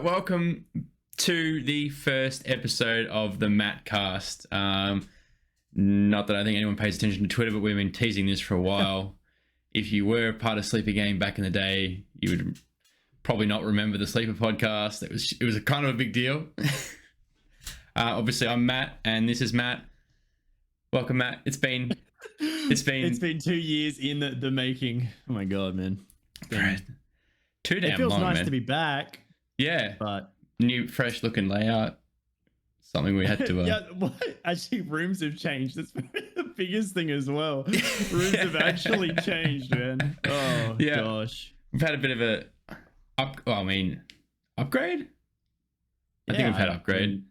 Welcome to the first episode of the Mattcast. Not that I think anyone pays attention to Twitter, but we've been teasing this for a while. If you were part of Sleeper Game back in the day, you would probably not remember the Sleeper podcast. It was a kind of a big deal. Obviously, I'm Matt, and this is Matt. Welcome, Matt. It's been 2 years in the making. Oh my god, man! Too damn it feels long, nice man. to be back. Yeah, but new, fresh looking layout. Something we had to. Yeah, what? Actually, rooms have changed. That's the biggest thing as well. Rooms have actually changed, man. Oh yeah. Gosh, We've had a bit of a upgrade. I think we've had upgrade.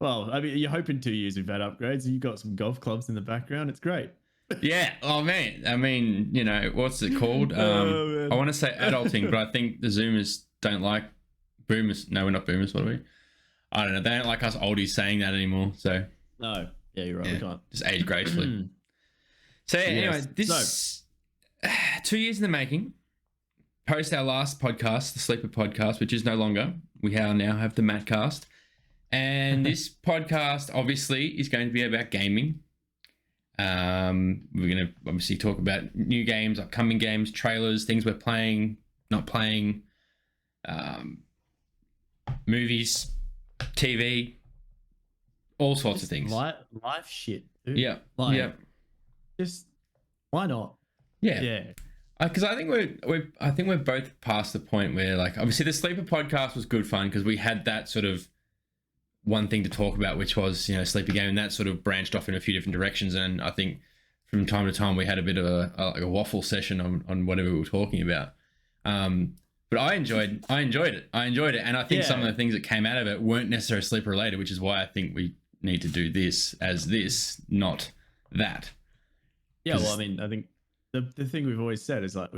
I mean, you're hoping 2 years we've had upgrades. You've got some golf clubs in the background. It's great. Yeah. Oh man. I mean, you know, what's it called? I want to say adulting, but I think the Zoomers don't like boomers. No, we're not boomers. What are we? I don't know. They don't like us oldies saying that anymore. So no. Yeah, you're right. We can't just age gracefully. So yeah, anyway, this 2 years in the making. Post our last podcast, the Sleeper podcast, which is no longer. We now have the Mattcast. And this podcast obviously is going to be about gaming. We're going to obviously talk about new games, upcoming games, trailers, things we're playing, not playing, movies, TV, all sorts of things. Life shit, dude. Yeah. Just why not? Yeah. Because I think we're both past the point where, like, obviously the Sleeper podcast was good fun because we had that sort of one thing to talk about, which was, you know, Sleeper Game, and that sort of branched off in a few different directions. And I think from time to time we had a bit of a waffle session on whatever we were talking about. But I enjoyed it. And I think some of the things that came out of it weren't necessarily Sleeper related, which is why I think we need to do this as this, not that. Yeah, well, I mean, I think the thing we've always said is like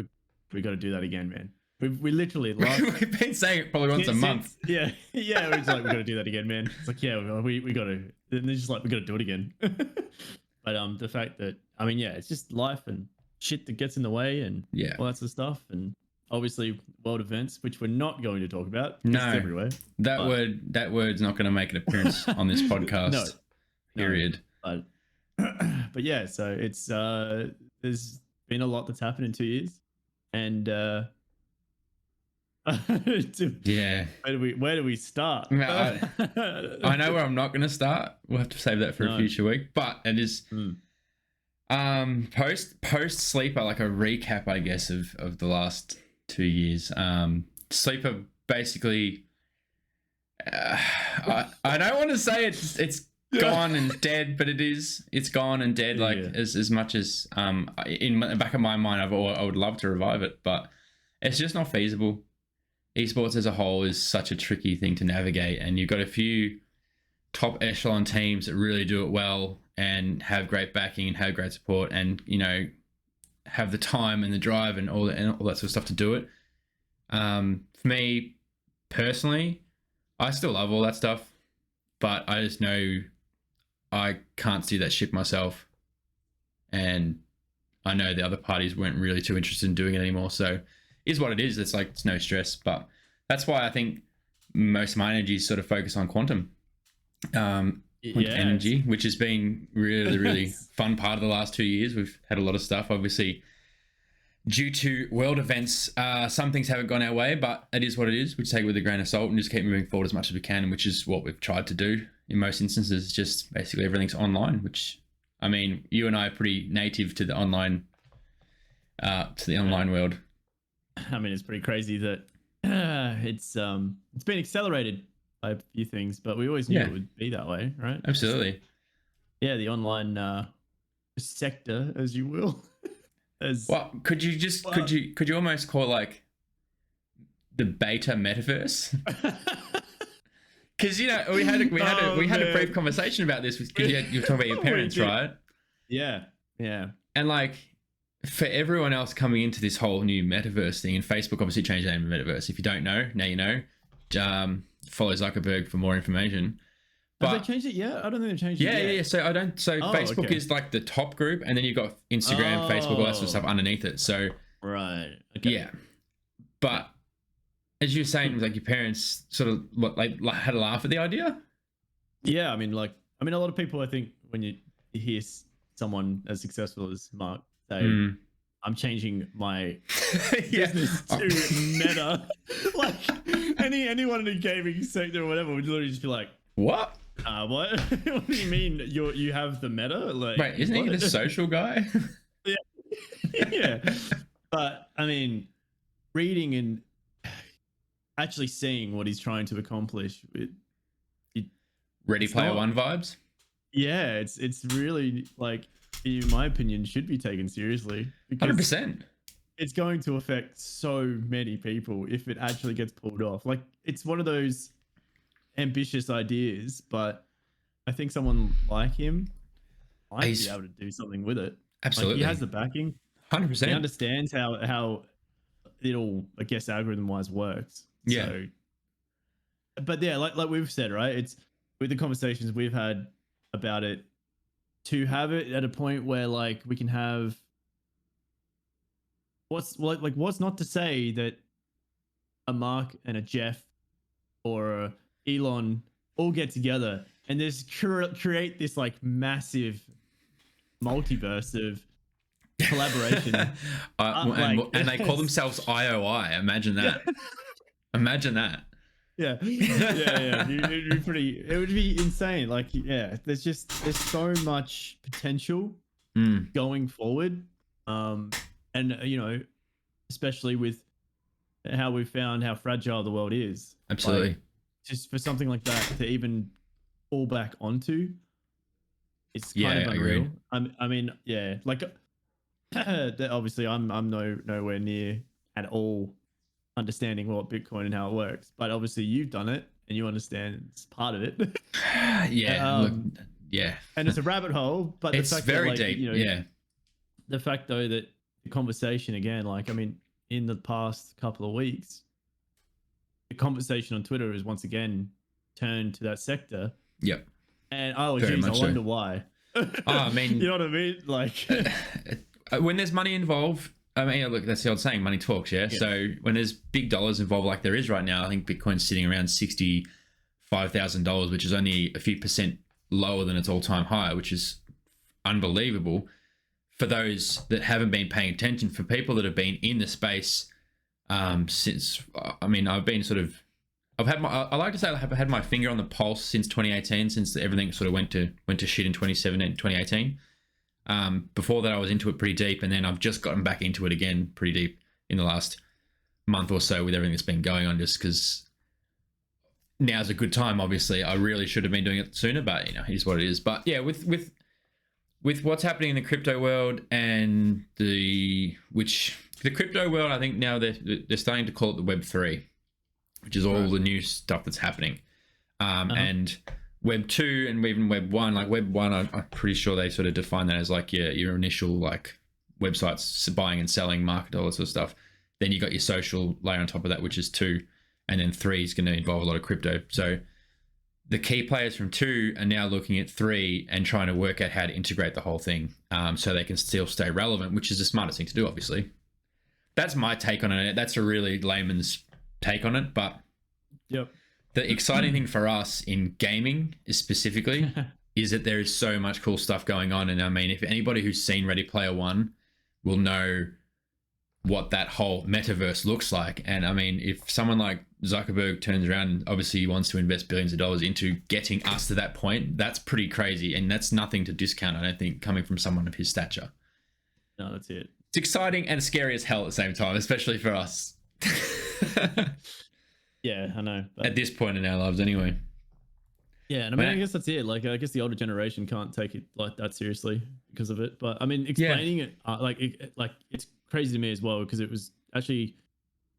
we got to do that again, man. We literally we've been saying it probably once a month. Yeah. We're just like, we got to do that again, man. It's like, yeah, we got to. And they're just like, we got to do it again. But the fact that, I mean, yeah, it's just life and shit that gets in the way and all that sort of stuff, and obviously world events, which we're not going to talk about. No, everywhere. That word's not going to make an appearance on this podcast. No. Period. But yeah, so it's there's been a lot that's happened in 2 years, and yeah. Where do we start? I know where I'm not going to start. We'll have to save that for a future week. But it is post Sleeper, like a recap, I guess, of the last 2 years. Sleeper basically, I don't want to say it's gone and dead, but it's gone and dead. Like as much as in the back of my mind, I would love to revive it, but it's just not feasible. Esports as a whole is such a tricky thing to navigate, and you've got a few top echelon teams that really do it well and have great backing and have great support, and, you know, have the time and the drive and all that sort of stuff to do it. For me personally, I still love all that stuff, but I just know I can't see that ship myself, and I know the other parties weren't really too interested in doing it anymore. So is what it is. It's like, it's no stress, but that's why I think most of my energy is sort of focused on quantum energy, which has been really, really fun part of the last 2 years. We've had a lot of stuff, obviously, due to world events. Some things haven't gone our way, but it is what it is. We take it with a grain of salt and just keep moving forward as much as we can, which is what we've tried to do in most instances. Just basically everything's online, which, I mean, you and I are pretty native to the online world. I mean, it's pretty crazy that it's been accelerated by a few things, but we always knew it would be that way, right? Absolutely. Yeah, the online sector, as you will. Could you almost call it like the beta metaverse? Because, you know, we had a brief conversation about this because you were talking about your parents, right? Yeah. And like, for everyone else coming into this whole new metaverse thing, and Facebook obviously changed the name of metaverse. If you don't know, now you know. Follow Zuckerberg for more information. But have they changed it yet? I don't think they've changed it yet. Yeah. So Facebook is like the top group, and then you've got Instagram, Facebook, all that sort of stuff underneath it. So right. Okay. Yeah. But as you were saying, like your parents sort of like had a laugh at the idea. Yeah, I mean, a lot of people, I think, when you hear someone as successful as Mark say, I'm changing my business to Meta, like anyone in the gaming sector or whatever would literally just be like, what? What? What do you mean you have the Meta? Like, wait, isn't he the social guy? Yeah. Yeah. But I mean, reading and actually seeing what he's trying to accomplish, Ready Player One vibes. Yeah, it's really, like, in my opinion, should be taken seriously. 100%. It's going to affect so many people if it actually gets pulled off. Like, it's one of those ambitious ideas, but I think someone like him might be able to do something with it. Absolutely. Like, he has the backing. 100%. He understands how it all, I guess, algorithm-wise works. Yeah. So, but yeah, like we've said, right? It's with the conversations we've had about it, to have it at a point where, like, we can have what's not to say that a Mark and a Jeff or a Elon all get together and just create this, like, massive multiverse of collaboration. And they call themselves IOI. Imagine that. Imagine that. Yeah. It'd be pretty. It would be insane. Like, yeah, there's so much potential going forward. And especially with how we've found how fragile the world is. Absolutely. Like, just for something like that to even fall back onto, it's kind of unreal. I mean, yeah, like, obviously I'm nowhere near at all understanding what Bitcoin and how it works, but obviously you've done it and you understand it's part of it. Yeah. And it's a rabbit hole, but it's very deep. The fact, though, that the conversation again, like, I mean, in the past couple of weeks, the conversation on Twitter has once again turned to that sector. Yep. And I wonder why. I mean, you know what I mean? Like, when there's money involved, I mean, look, that's the old saying, money talks, yeah? So when there's big dollars involved like there is right now, I think Bitcoin's sitting around $65,000, which is only a few percent lower than its all-time high, which is unbelievable for those that haven't been paying attention. For people that have been in the space since, I mean, I've been sort of, I like to say I've had my finger on the pulse since 2018, since everything sort of went to shit in 2017, 2018. Before that, I was into it pretty deep, and then I've just gotten back into it again pretty deep in the last month or so with everything that's been going on, just because now's a good time. Obviously, I really should have been doing it sooner, but here's what it is. But yeah, with what's happening in the crypto world and the crypto world, I think now they're starting to call it the Web3, which is all the new stuff that's happening, and Web 2 and even Web 1, like Web 1, I'm pretty sure they sort of define that as like your initial, like, websites buying and selling, market, all that sort of stuff. Then you got your social layer on top of that, which is 2, and then 3 is going to involve a lot of crypto. So the key players from 2 are now looking at 3 and trying to work out how to integrate the whole thing, so they can still stay relevant, which is the smartest thing to do, obviously. That's my take on it. That's a really layman's take on it, but yep. The exciting thing for us in gaming is specifically is that there is so much cool stuff going on. And I mean, if anybody who's seen Ready Player One will know what that whole metaverse looks like. And I mean, if someone like Zuckerberg turns around and obviously he wants to invest billions of dollars into getting us to that point, that's pretty crazy. And that's nothing to discount, I don't think, coming from someone of his stature. No, that's it. It's exciting and scary as hell at the same time, especially for us. Yeah, I know. But at this point in our lives anyway. Yeah, and I mean, I guess that's it. Like, I guess the older generation can't take it like that seriously because of it. But I mean, explaining it, it's crazy to me as well, because it was actually,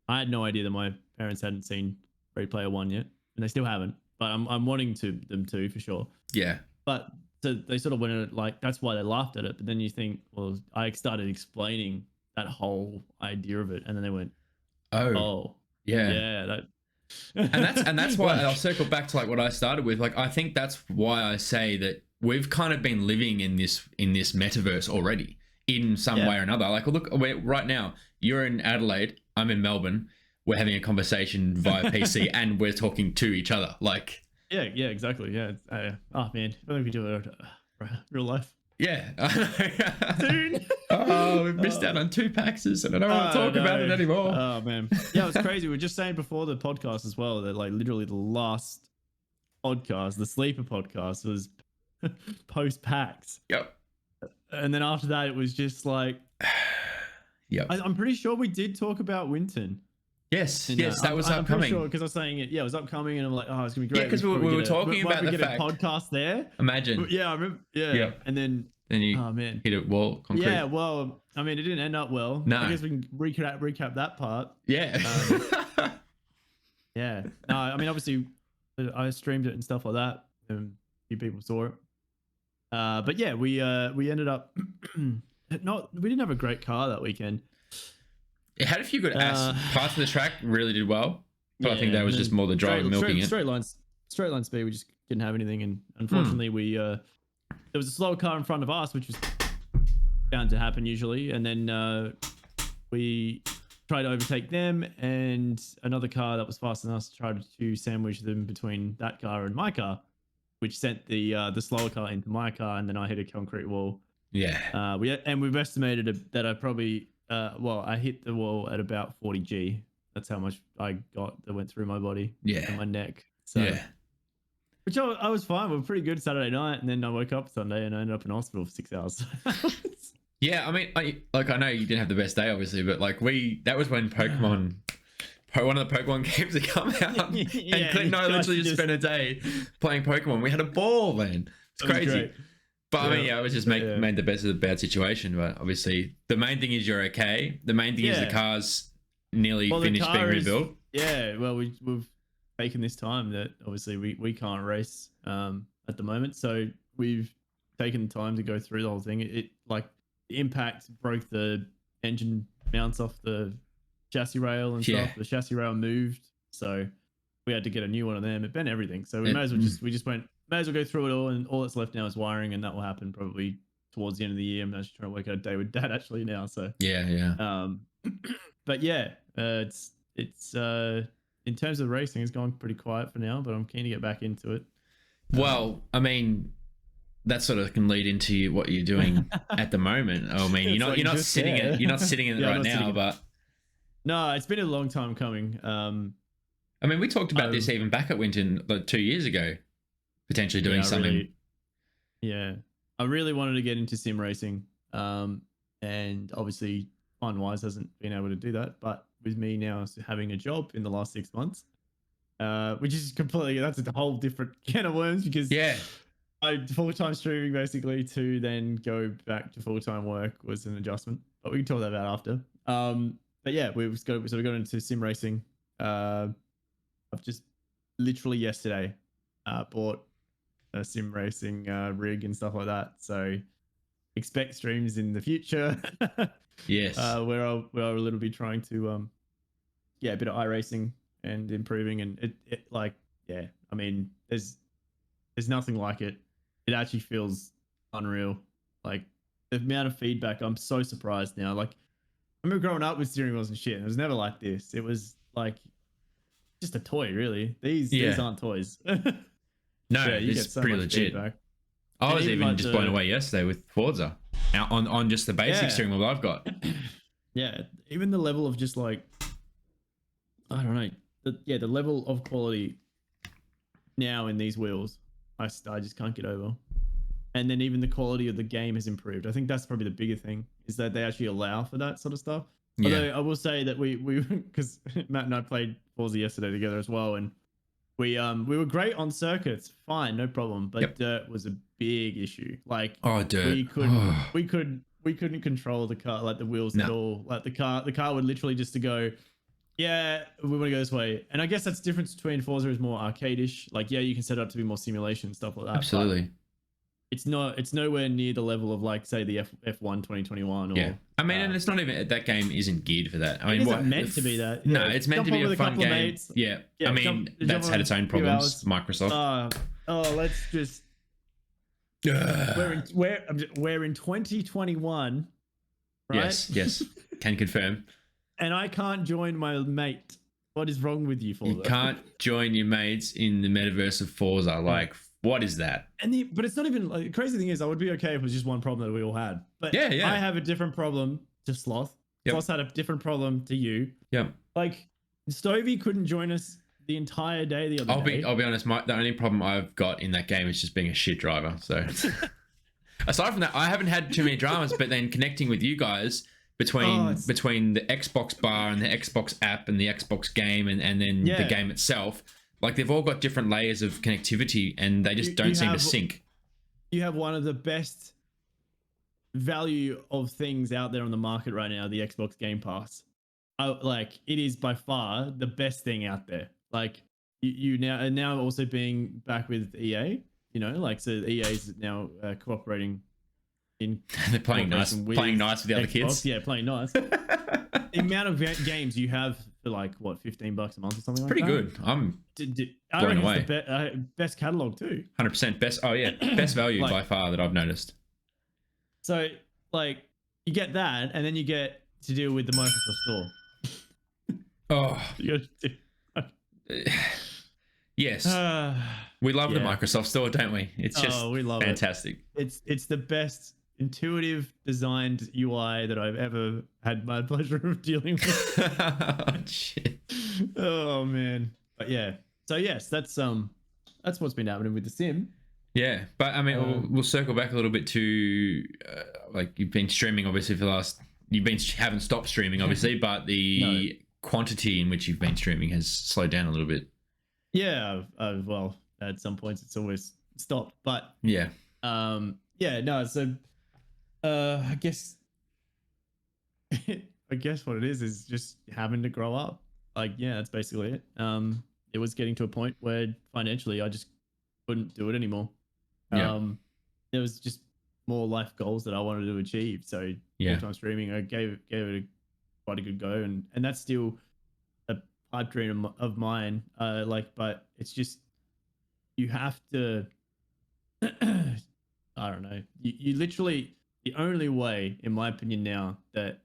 I had no idea that my parents hadn't seen Ready Player One yet, and they still haven't. But I'm wanting them to for sure. Yeah. But so they sort of went at it like, that's why they laughed at it. But then you think, well, I started explaining that whole idea of it, and then they went, oh, yeah, that. and that's why I'll circle back to like what I started with. Like, I think that's why I say that we've kind of been living in this metaverse already in some way or another. Like, look, right now you're in Adelaide, I'm in Melbourne. we're having a conversation via PC and we're talking to each other. Like, yeah, exactly. Yeah. Oh man, I think we do it real life. Yeah. Soon. Oh, we've missed out on 2 PAXs and I don't want to talk about it anymore. Oh man. Yeah, it was crazy. We were just saying before the podcast as well that like literally the last podcast, the sleeper podcast, was post PAX. Yep. And then after that, it was just like, yep. I'm pretty sure we did talk about Winton. Yes, that was upcoming. I'm pretty sure because I was saying it. Yeah, it was upcoming, and I'm like, oh, it's gonna be great. Yeah, because we were talking about the fact. A podcast there. Imagine. Yeah, I remember. Yeah, and then you oh man, hit a wall. Concrete. Yeah, well, I mean, it didn't end up well. No, I guess we can recap that part. Yeah. Yeah. No, I mean, obviously, I streamed it and stuff like that, and a few people saw it. But yeah, we ended up we didn't have a great car that weekend. It had a few good parts of the track, really did well. But I think that was just more the driver milking it. Straight line speed, we just didn't have anything. And unfortunately, there was a slow car in front of us, which was bound to happen usually. And then we tried to overtake them, and another car that was faster than us tried to sandwich them between that car and my car, which sent the slower car into my car, and then I hit a concrete wall. Yeah. We've estimated that I probably I hit the wall at about 40G. That's how much I got that went through my body. Yeah. And my neck. So, yeah. Which I was fine. We were pretty good Saturday night, and then I woke up Sunday and I ended up in hospital for 6 hours. Yeah, I mean, I know you didn't have the best day, obviously, but like that was when Pokemon. One of the Pokemon games had come out, and Clint and I literally just spent a day playing Pokemon. We had a ball, man. It's crazy. But I mean, I was just made the best of the bad situation. But obviously, the main thing is you're okay. The main thing is the car's nearly finished being rebuilt. Well, we've taken this time that obviously we can't race at the moment, so we've taken the time to go through the whole thing. It like the impact broke the engine mounts off the chassis rail and stuff. The chassis rail moved, so we had to get a new one of them. It bent everything, so we may as well go through it all, and all that's left now is wiring, and that will happen probably towards the end of the year. I'm just trying to work out a day with Dad actually now. So but yeah, it's in terms of racing, it's gone pretty quiet for now, but I'm keen to get back into it. Well, I mean, that sort of can lead into what you're doing at the moment. I mean, you're not sitting in it right now, but no, it's been a long time coming. I mean, we talked about this even back at Winton like 2 years ago, potentially doing something. I really wanted to get into sim racing, and obviously fun-wise hasn't been able to do that. But with me now having a job in the last 6 months, which is that's a whole different can of worms, because I full-time streaming basically to then go back to full-time work was an adjustment, but we can talk about after. But yeah, we've sort of got into sim racing. I've just literally yesterday bought a sim racing rig and stuff like that. So expect streams in the future. Yes. Where I'll little be trying to a bit of iRacing and improving, and it I mean, there's nothing like it. It actually feels unreal. Like the amount of feedback, I'm so surprised now. Like I remember growing up with steering wheels and shit, and it was never like this. It was like just a toy, really. These aren't toys. No, it's pretty legit. Feedback. I was even just blown away yesterday with Forza on just the basic steering wheel I've got. Yeah, even the level of just like, I don't know, the level of quality now in these wheels, I just can't get over. And then even the quality of the game has improved. I think that's probably the bigger thing, is that they actually allow for that sort of stuff. Yeah. Although I will say that we because Matt and I played Forza yesterday together as well, and we were great on circuits, fine, no problem. But dirt was a big issue. Like dirt. We couldn't control the car, like the wheels at all. Like the car would literally just to go, yeah, we want to go this way. And I guess that's the difference between Forza is more arcade-ish. Like, yeah, you can set it up to be more simulation and stuff like that. Absolutely. It's nowhere near the level of like, say, the F1 2021. Or, I mean, and it's not even, that game isn't geared for that. I mean, it's meant to be that. No, it's meant to be a fun game. Yeah. I mean, that's had its own problems, Microsoft. Let's just... We're in 2021, right? Yes, can confirm. And I can't join my mate What is wrong with you, Forza? You can't join your mates in the metaverse of Forza. Like, what is that? But it's not even like, the crazy thing is, I would be okay if it was just one problem that we all had. But yeah. I have a different problem to Sloth. Sloth had a different problem to you. Yeah. Like, Stovey couldn't join us the entire day the other day. I'll be honest. The only problem I've got in that game is just being a shit driver. So, aside from that, I haven't had too many dramas. But then connecting with you guys between the Xbox bar and the Xbox app and the Xbox game and then the game itself, like they've all got different layers of connectivity and they just don't seem to sync. You have one of the best value of things out there on the market right now, the Xbox Game Pass. Like, it is by far the best thing out there. Like, you now also being back with EA, you know, like, so EA is now cooperating in they're playing nice with the other kids. Yeah, playing nice. The amount of games you have for like what, $15 a month or something. Pretty like that. good. I'm blown away. It's the best catalog too. 100% best. Oh yeah, best value by far that I've noticed. So like, you get that, and then you get to deal with the Microsoft Store. Yes. We love the Microsoft Store, don't we? It's just we love fantastic. It's the best intuitive designed UI that I've ever had my pleasure of dealing with. Oh, shit. Oh man. But yeah. So yes, that's what's been happening with the sim. Yeah, but I mean, we'll circle back a little bit to like, you've been streaming obviously for the last. Haven't stopped streaming obviously, but the quantity in which you've been streaming has slowed down a little bit. Yeah, well, at some points it's always stopped, but yeah, so I guess what it is just having to grow up. Like, yeah, that's basically it. It was getting to a point where financially I just couldn't do it anymore. There was just more life goals that I wanted to achieve. So full-time streaming, I gave it quite a good go, and that's still a pipe dream of mine. But it's just, you have to I don't know, you literally, the only way in my opinion now that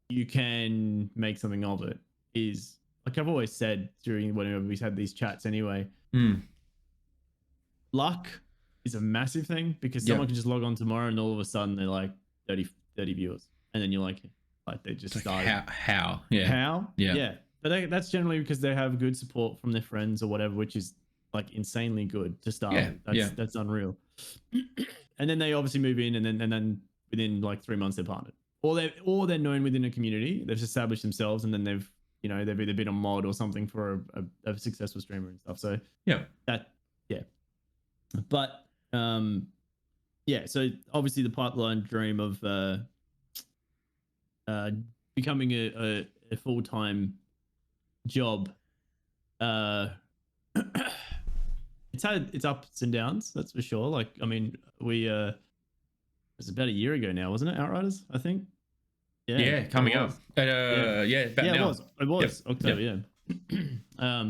you can make something of it is, like I've always said during whenever we've had these chats anyway, luck is a massive thing, because someone can just log on tomorrow and all of a sudden they're like 30 viewers, and then you're like they just started. How But that's generally because they have good support from their friends or whatever, which is like insanely good to start. That's unreal. And then they obviously move in, and then within like 3 months they're partnered, or they're known within a community, they've established themselves, and then they've either been a mod or something for a successful streamer and stuff. So but so obviously the pipeline dream of becoming a full-time job, it's had its ups and downs, that's for sure. Like, I mean, we it was about a year ago now, wasn't it, Outriders, I think? Coming up about now. It was October.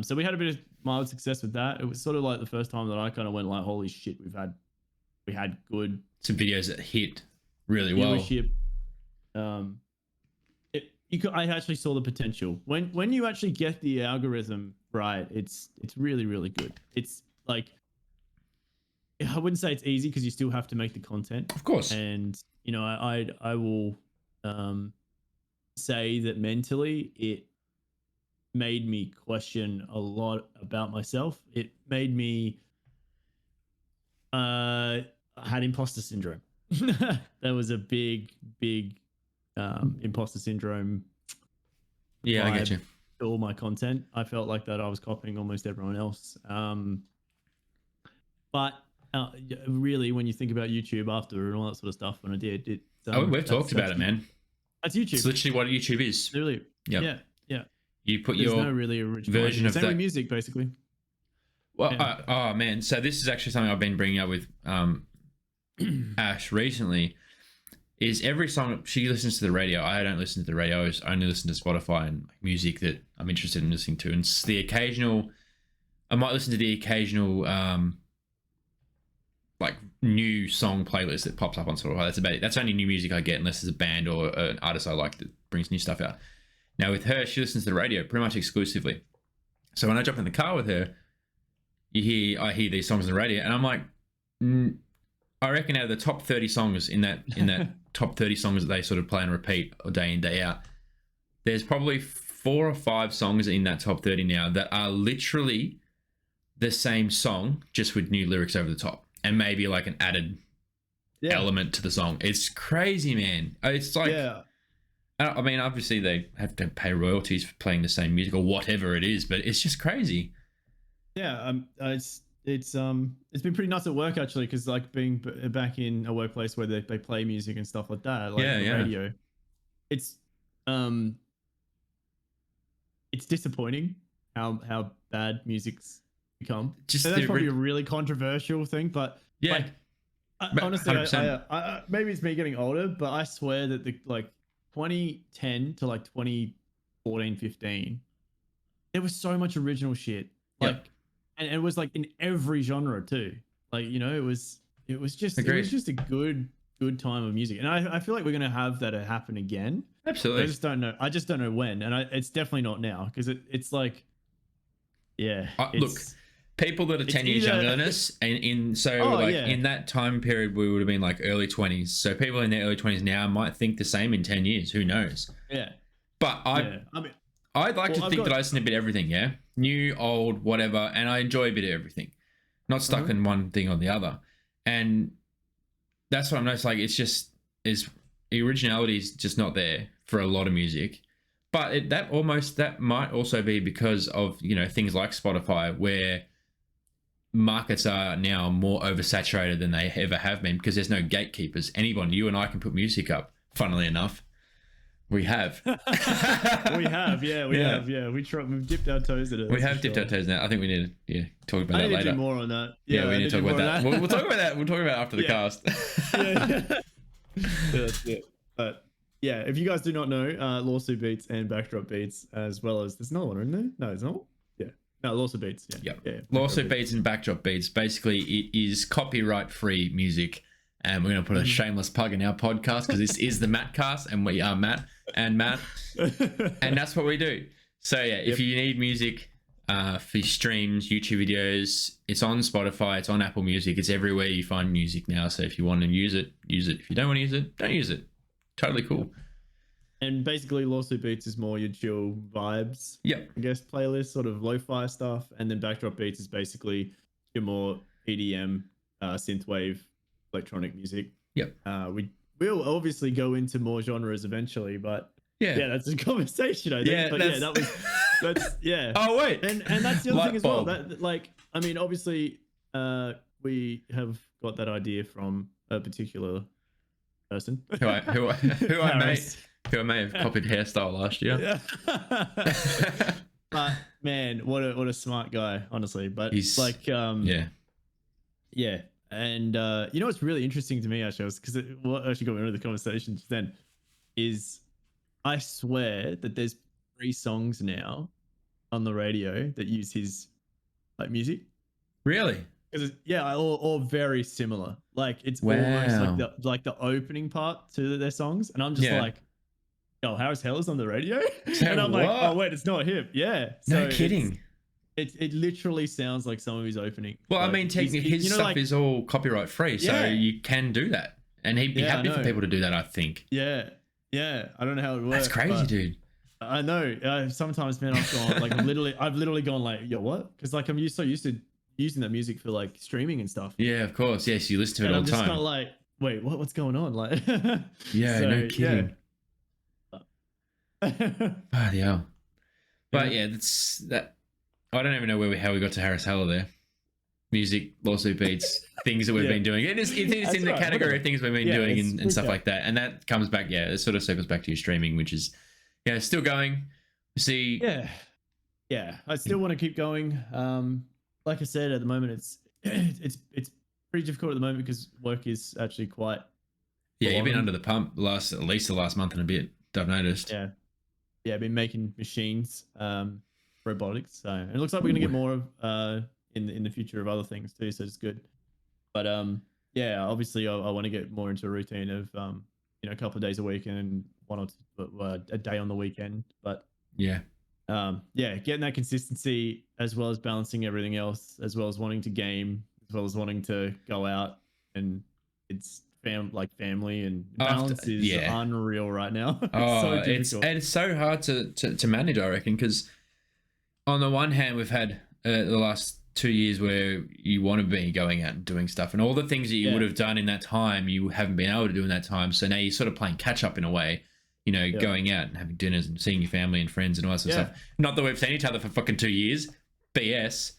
So we had a bit of mild success with that. It was sort of like the first time that I kind of went like, holy shit, we had good, some videos that hit really well. I actually saw the potential when you actually get the algorithm right. It's really, really good. It's like, I wouldn't say it's easy, because you still have to make the content, of course. And I will say that mentally it made me question a lot about myself. It made me I had imposter syndrome. There was a big imposter syndrome. I get you. All my content, I felt like that I was copying almost everyone else. But really, when you think about YouTube after and all that sort of stuff, when I did it, we've talked about it, man. That's YouTube. It's literally what YouTube is. Really? Yeah. You put There's your no really original version of that. Same with music, basically. Well, oh man, so this is actually something I've been bringing up with Ash recently. Is every song she listens to the radio? I don't listen to the radio. I only listen to Spotify and music that I'm interested in listening to. And it's the occasional, I might listen to the occasional like new song playlist that pops up on Spotify. That's about it. That's only new music I get, unless there's a band or an artist I like that brings new stuff out. Now with her, she listens to the radio pretty much exclusively. So when I jump in the car with her, I hear these songs on the radio, and I'm like, I reckon out of the top 30 songs in that top 30 songs that they sort of play and repeat day in, day out, there's probably 4 or 5 songs in that top 30 now that are literally the same song, just with new lyrics over the top, and maybe like an added element to the song. It's crazy, man. It's like, I mean, obviously they have to pay royalties for playing the same music or whatever it is, but it's just crazy. Yeah, it's been pretty nuts at work actually, because like being back in a workplace where they play music and stuff like that, like radio, it's disappointing how bad music's become. Just that's probably a really controversial thing, but like honestly, I maybe it's me getting older, but I swear that the like 2010 to like 2014, 15, there was so much original shit, like, and it was like in every genre too. Like, you know, it was just a good time of music, and I feel like we're gonna have that happen again. Absolutely. I just don't know when, and it's definitely not now, because it's like, look, people that are 10 years younger than us, and in that time period we would have been like early 20s. So people in their early 20s now might think the same in 10 years. Who knows? Yeah. But I'd like to think that I listen to a bit of everything, new, old, whatever, and I enjoy a bit of everything. Not stuck in one thing or the other. And that's what I'm noticing. Like, the originality is just not there for a lot of music. But that might also be because of, you know, things like Spotify, where markets are now more oversaturated than they ever have been, because there's no gatekeepers. Anyone, you and I, can put music up. Funnily enough, we have. we have. We've dipped our toes in it. We have dipped our toes in that. I think we need to talk about that later. I need to do more on that. Yeah, we need to talk about that. We'll talk about that. We'll talk about it after the cast. That's it. But yeah, if you guys do not know, Lawsuit Beats and Backdrop Beats, as well as there's another one, isn't there? No, there's not. No, Lawsuit Beats. Yeah. Lawsuit Beats and Backdrop Beats. Basically, it is copyright-free music, and we're going to put a shameless plug in our podcast, because this is the Matt cast, and we are Matt and Matt, and that's what we do. So if you need music for streams, YouTube videos, it's on Spotify, it's on Apple Music, it's everywhere you find music now. So if you want to use it, use it. If you don't want to use it, don't use it. Totally cool. And basically, Lawsuit Beats is more your chill vibes. I guess playlist, sort of lo-fi stuff, and then Backdrop Beats is basically your more EDM, synthwave, electronic music. We'll obviously go into more genres eventually, but that's a conversation, I think. That's Oh wait, and that's the other thing as well. That, like, I mean, obviously, we have got that idea from a particular person who I may have copied hairstyle last year. But man, what a smart guy, honestly. But he's like, and you know what's really interesting to me, actually, because what actually got me into the conversation just then is, I swear that there's 3 songs now on the radio that use his like music. Really? All very similar. Like, it's almost like the opening part to their songs, and I'm just like, "Oh, Harris Hell is on the radio," and I'm like, "Oh wait, it's not him." No kidding. It literally sounds like some of his opening. Well, I mean, technically, his stuff is all copyright free, so you can do that, and he'd be happy for people to do that, I think. Yeah. I don't know how it works. That's crazy, dude. I know. Sometimes, man, I've gone like I've literally gone like, "Yo, what?" Because like I'm so used to using that music for like streaming and stuff. Yeah, of course. Yes, you listen to it all the time. I'm just kind of like, wait, what's going on? Like, no kidding. Bloody hell. But that's that. I don't even know how we got to Harris Heller there. Music, Lawsuit Beats, things that we've been doing. It's in the category of things we've been doing and stuff like that. And that comes back, it sort of circles back to your streaming, which is still going. See, I still want to keep going. Like I said, at the moment it's pretty difficult at the moment because work is actually quite. You've been under the pump at least the last month and a bit. I've noticed. I've been making machines, robotics. So it looks like we're gonna get more of in the future of other things too. So it's good. But obviously I want to get more into a routine of a couple of days a week and a day on the weekend. But getting that consistency as well as balancing everything else, as well as wanting to game, as well as wanting to go out, and it's family and balance is unreal right now. It's so hard to manage, I reckon, because on the one hand we've had the last 2 years where you want to be going out and doing stuff, and all the things that you would have done in that time you haven't been able to do in that time, so now you're sort of playing catch up in a way, going out and having dinners and seeing your family and friends and all that sort of stuff. Not that we've seen each other for fucking 2 years, BS.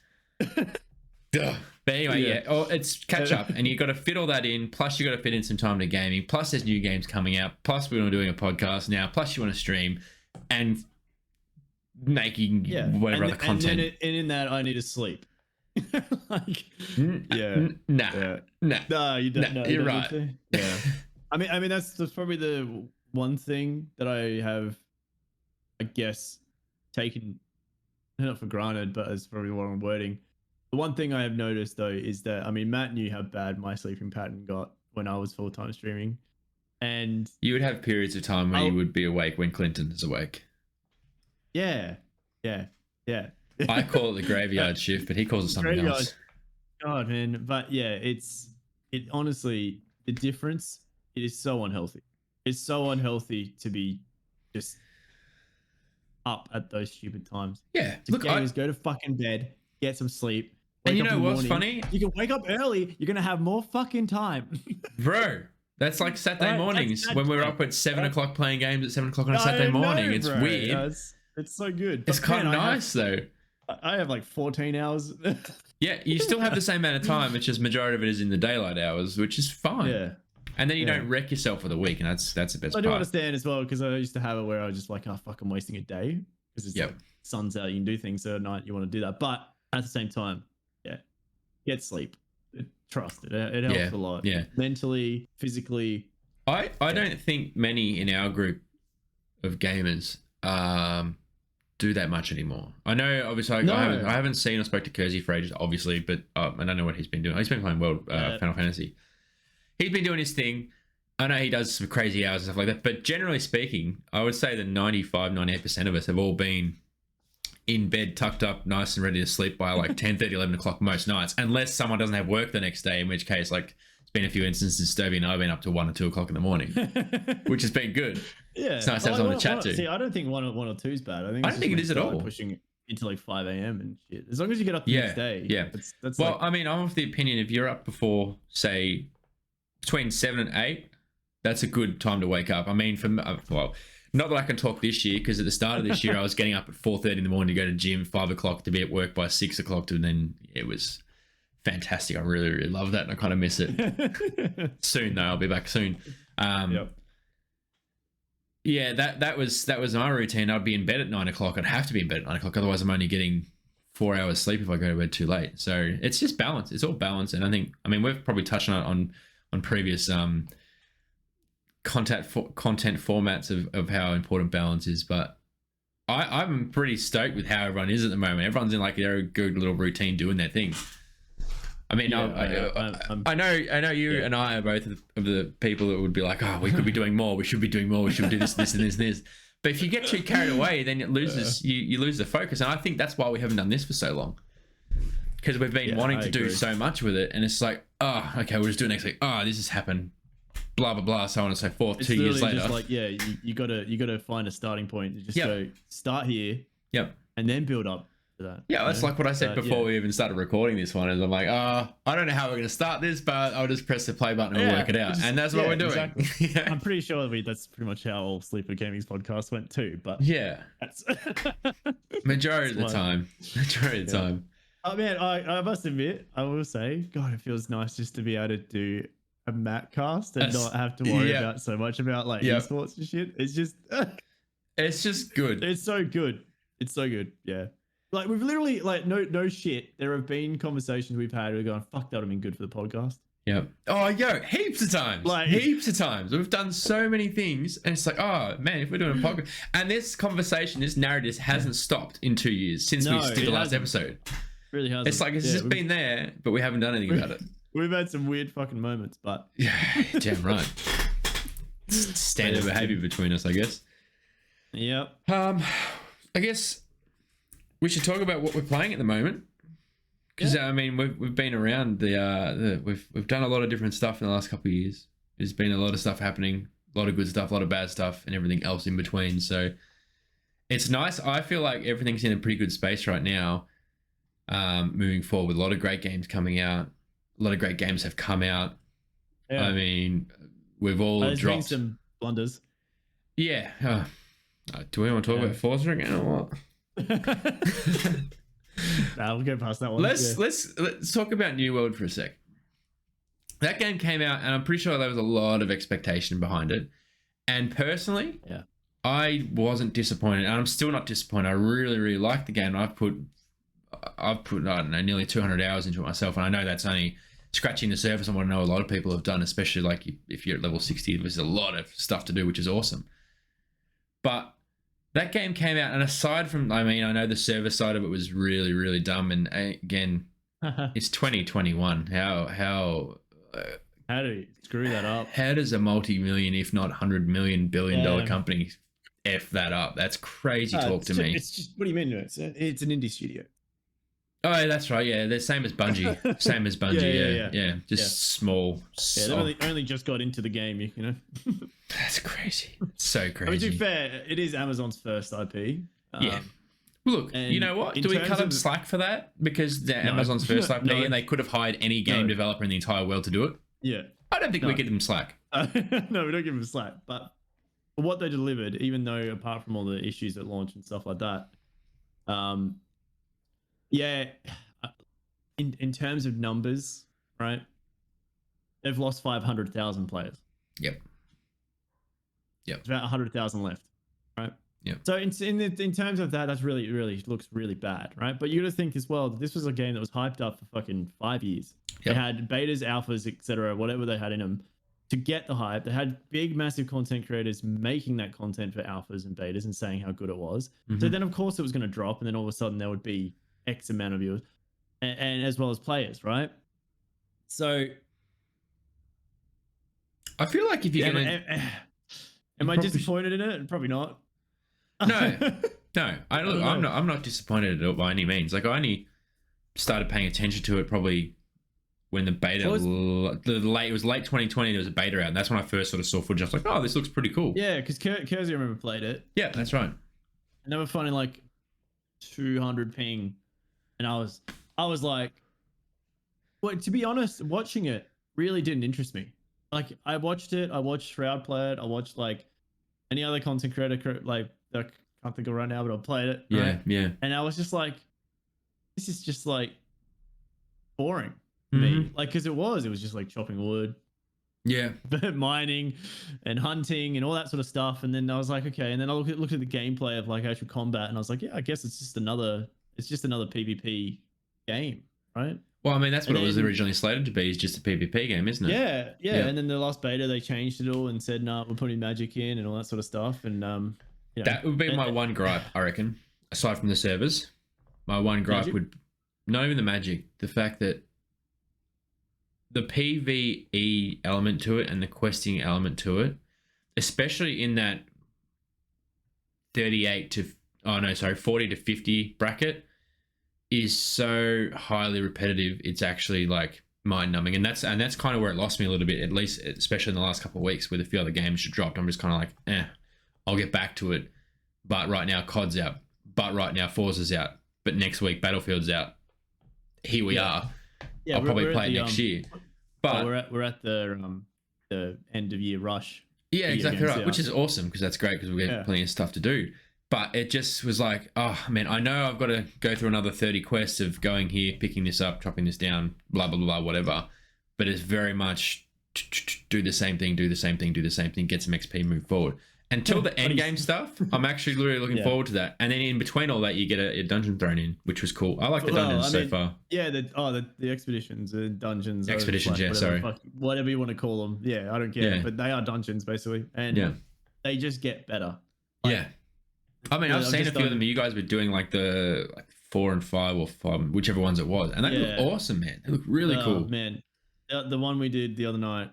But anyway, it's catch up, and you got to fit all that in, plus you got to fit in some time to gaming, plus there's new games coming out, plus we're doing a podcast now, plus you want to stream and making whatever other content, and in that I need to sleep. Nah, you don't know. You're right. Yeah. I mean that's probably the one thing that I have, I guess, taken not for granted, but it's probably what I'm wording. The one thing I have noticed though is that, I mean, Matt knew how bad my sleeping pattern got when I was full-time streaming, and you would have periods of time where you would be awake when Clinton is awake. Yeah. I call it the graveyard shift, but he calls it something else. God, man. But yeah, it honestly, the difference, it is so unhealthy. It's so unhealthy to be just up at those stupid times. Yeah. Look, go to fucking bed, get some sleep. And you know what's funny? You can wake up early. You're going to have more fucking time. Bro, that's like Saturday mornings when we're up at 7 o'clock playing games at 7 o'clock on a Saturday morning. It's weird. Yeah, it's so good. It's kind of nice though. I have like 14 hours. Yeah, you still have the same amount of time. It's just majority of it is in the daylight hours, which is fine. Yeah. And then you don't wreck yourself for the week, and that's the best part. I do understand as well, because I used to have it where I was just like, oh, fuck, I'm wasting a day. Because it's like sun's out, you can do things, so at night you want to do that. But at the same time, get sleep. Trust it. It helps a lot. Yeah. Mentally, physically. I don't think many in our group of gamers do that much anymore. I know, obviously, I haven't seen or spoke to Kersey for ages, obviously, but I don't know what he's been doing. He's been playing Final Fantasy. He's been doing his thing. I know he does some crazy hours and stuff like that, but generally speaking, I would say that 98% of us have all been in bed, tucked up, nice and ready to sleep by like 10:30, 11 o'clock most nights, unless someone doesn't have work the next day, in which case, like, it's been a few instances, Stovey and I have been up to 1 or 2 o'clock in the morning, which has been good. Yeah. It's nice to have someone to chat to. See, I don't think one or two is bad. I don't think it is at all. Pushing it into like 5 a.m. and shit. As long as you get up the next day. Yeah. That's well, I mean, I'm of the opinion if you're up before, say, between 7 and 8, that's a good time to wake up. I mean, not that I can talk this year, because at the start of this year, I was getting up at 4:30 in the morning to go to gym, 5 o'clock to be at work by 6 o'clock, and then it was fantastic. I really, really love that, and I kind of miss it. Soon, though, I'll be back soon. Yeah, that was my routine. I'd be in bed at 9 o'clock. I'd have to be in bed at 9 o'clock, otherwise I'm only getting 4 hours sleep if I go to bed too late. So it's just balance. It's all balance, and I mean, we've probably touched on previous content formats of how important balance is, but I'm pretty stoked with how everyone is at the moment. Everyone's in like their good little routine doing their thing. I mean, I know you and I are both of the people that would be like, oh, we could be doing more, we should be doing more, we should do this and this and this. But if you get too carried away, then it loses you lose the focus, and I think that's why we haven't done this for so long, because we've been wanting to do so much with it, and it's like, oh, okay, we'll just do it next week. Oh, this has happened. Blah blah blah, so on and so forth. It's 2 years later, just like you gotta find a starting point. You just go start here, and then build up to that. Yeah, that's like what I said before we even started recording this one. Is I'm like, I don't know how we're gonna start this, but I'll just press the play button and we'll work it out, and that's what we're doing. Exactly. I'm pretty sure that's pretty much how all Sleeper Gaming's podcast went too. But that's majority of the time. Oh man, I must admit, I will say, God, it feels nice just to be able to do a Matt cast and not have to worry about so much about like esports and shit. It's just it's just good. It's so good. It's so good. Yeah. Like we've literally like no shit. There have been conversations we've had. We're going, fuck, that would have been good for the podcast. Yeah. Oh, heaps of times. Like heaps of times. We've done so many things, and it's like, oh man, if we're doing a podcast, and this conversation, this narrative hasn't stopped in 2 years since we did the last episode. It really hasn't. It's like it's just been there, but we haven't done anything about it. We've had some weird fucking moments, but yeah, damn right. standard behavior between us, I guess. Yep. I guess we should talk about what we're playing at the moment. Because I mean, we've been around we've done a lot of different stuff in the last couple of years. There's been a lot of stuff happening, a lot of good stuff, a lot of bad stuff, and everything else in between. So it's nice. I feel like everything's in a pretty good space right now. Moving forward, with a lot of great games coming out. A lot of great games have come out. Yeah. I mean, we've all dropped some blunders. Yeah. Do we want to talk about Forza again or what? Nah, we'll go past that one. Let's talk about New World for a sec. That game came out, and I'm pretty sure there was a lot of expectation behind it. And personally, I wasn't disappointed, and I'm still not disappointed. I really, really like the game. I've put I don't know, nearly 200 hours into it myself, and I know that's only scratching the surface on what I know a lot of people have done, especially like if you're at level 60. There's a lot of stuff to do, which is awesome. But that game came out, and aside from, I mean, I know the server side of it was really, really dumb. And again, it's 2021. How do you screw that up? How does a multi-million, if not $100 million, billion-dollar company F that up? That's crazy talk to me. It's just, what do you mean? It's an indie studio. Oh, that's right. Yeah, they're same as Bungie. Same as Bungie. Yeah. Just small. Yeah, they only just got into the game, you know. That's crazy. So crazy. I mean, to be fair, it is Amazon's first IP. Yeah. Look, you know what? Do we cut them slack for that? Because they're Amazon's first IP and they could have hired any game developer in the entire world to do it? Yeah. I don't think we give them slack. No, we don't give them slack. But for what they delivered, even though apart from all the issues at launch and stuff like that, in terms of numbers, right? They've lost 500,000 players. Yep. It's about 100,000 left, right? Yep. So in terms of that, that's really looks really bad, right? But you got to think as well that this was a game that was hyped up for fucking 5 years. Yep. They had betas, alphas, etc., whatever they had in them to get the hype. They had big, massive content creators making that content for alphas and betas and saying how good it was. Mm-hmm. So then, of course, it was going to drop, and then all of a sudden there would be X amount of viewers, and as well as players, right? So I feel like if you're am I disappointed in it? Probably not. No. I'm not disappointed at all by any means. Like, I only started paying attention to it probably when the beta, it was late 2020. There was a beta out, and that's when I first sort of saw footage. I was like, oh, this looks pretty cool. Yeah, because Kersey, I remember, played it. Yeah, that's right. And they were finding like 200 ping, and I was like, well, to be honest, watching it really didn't interest me. Like, I watched it. I watched Shroud play it. I watched like any other content creator, like, I can't think of right now, but I played it. Right? Yeah. And I was just like, this is just like boring to me. Like, because it was just like chopping wood. Yeah. Mining and hunting and all that sort of stuff. And then I was like, okay. And then I looked at the gameplay of like actual combat, and I was like, yeah, I guess it's just another PvP game, right? Well, I mean, that's what it was originally slated to be, is just a PvP game, isn't it? Yeah. And then the last beta, they changed it all and said, no, we're putting magic in and all that sort of stuff. And that would be my one gripe, I reckon, aside from the servers. My one gripe would not even the magic, the fact that the PvE element to it and the questing element to it, especially in that 40 to 50 bracket, is so highly repetitive. It's actually like mind-numbing, and that's kind of where it lost me a little bit, at least especially in the last couple of weeks with a few other games dropped. I'm just kind of like, I'll get back to it, but right now COD's out, but right now Forza's out, but next week Battlefield's out. Here we are. I'll probably play it next year, but we're at the end of year rush. Yeah, exactly right, which is awesome because that's great because we get plenty of stuff to do. But it just was like, oh, man, I know I've got to go through another 30 quests of going here, picking this up, dropping this down, blah, blah, blah, whatever. But it's very much do the same thing, get some XP, move forward. Until the end game stuff, I'm actually really looking forward to that. And then in between all that, you get a dungeon thrown in, which was cool. I like the dungeons so far. Yeah, the expeditions, the dungeons. Expeditions, whatever you want to call them. Yeah, I don't care. But they are dungeons, basically. And they just get better. I mean, I've seen a few of them. You guys were doing like the 4 and 5 or 5, whichever ones it was, and they look awesome, man. They look really cool, man. The one we did the other night,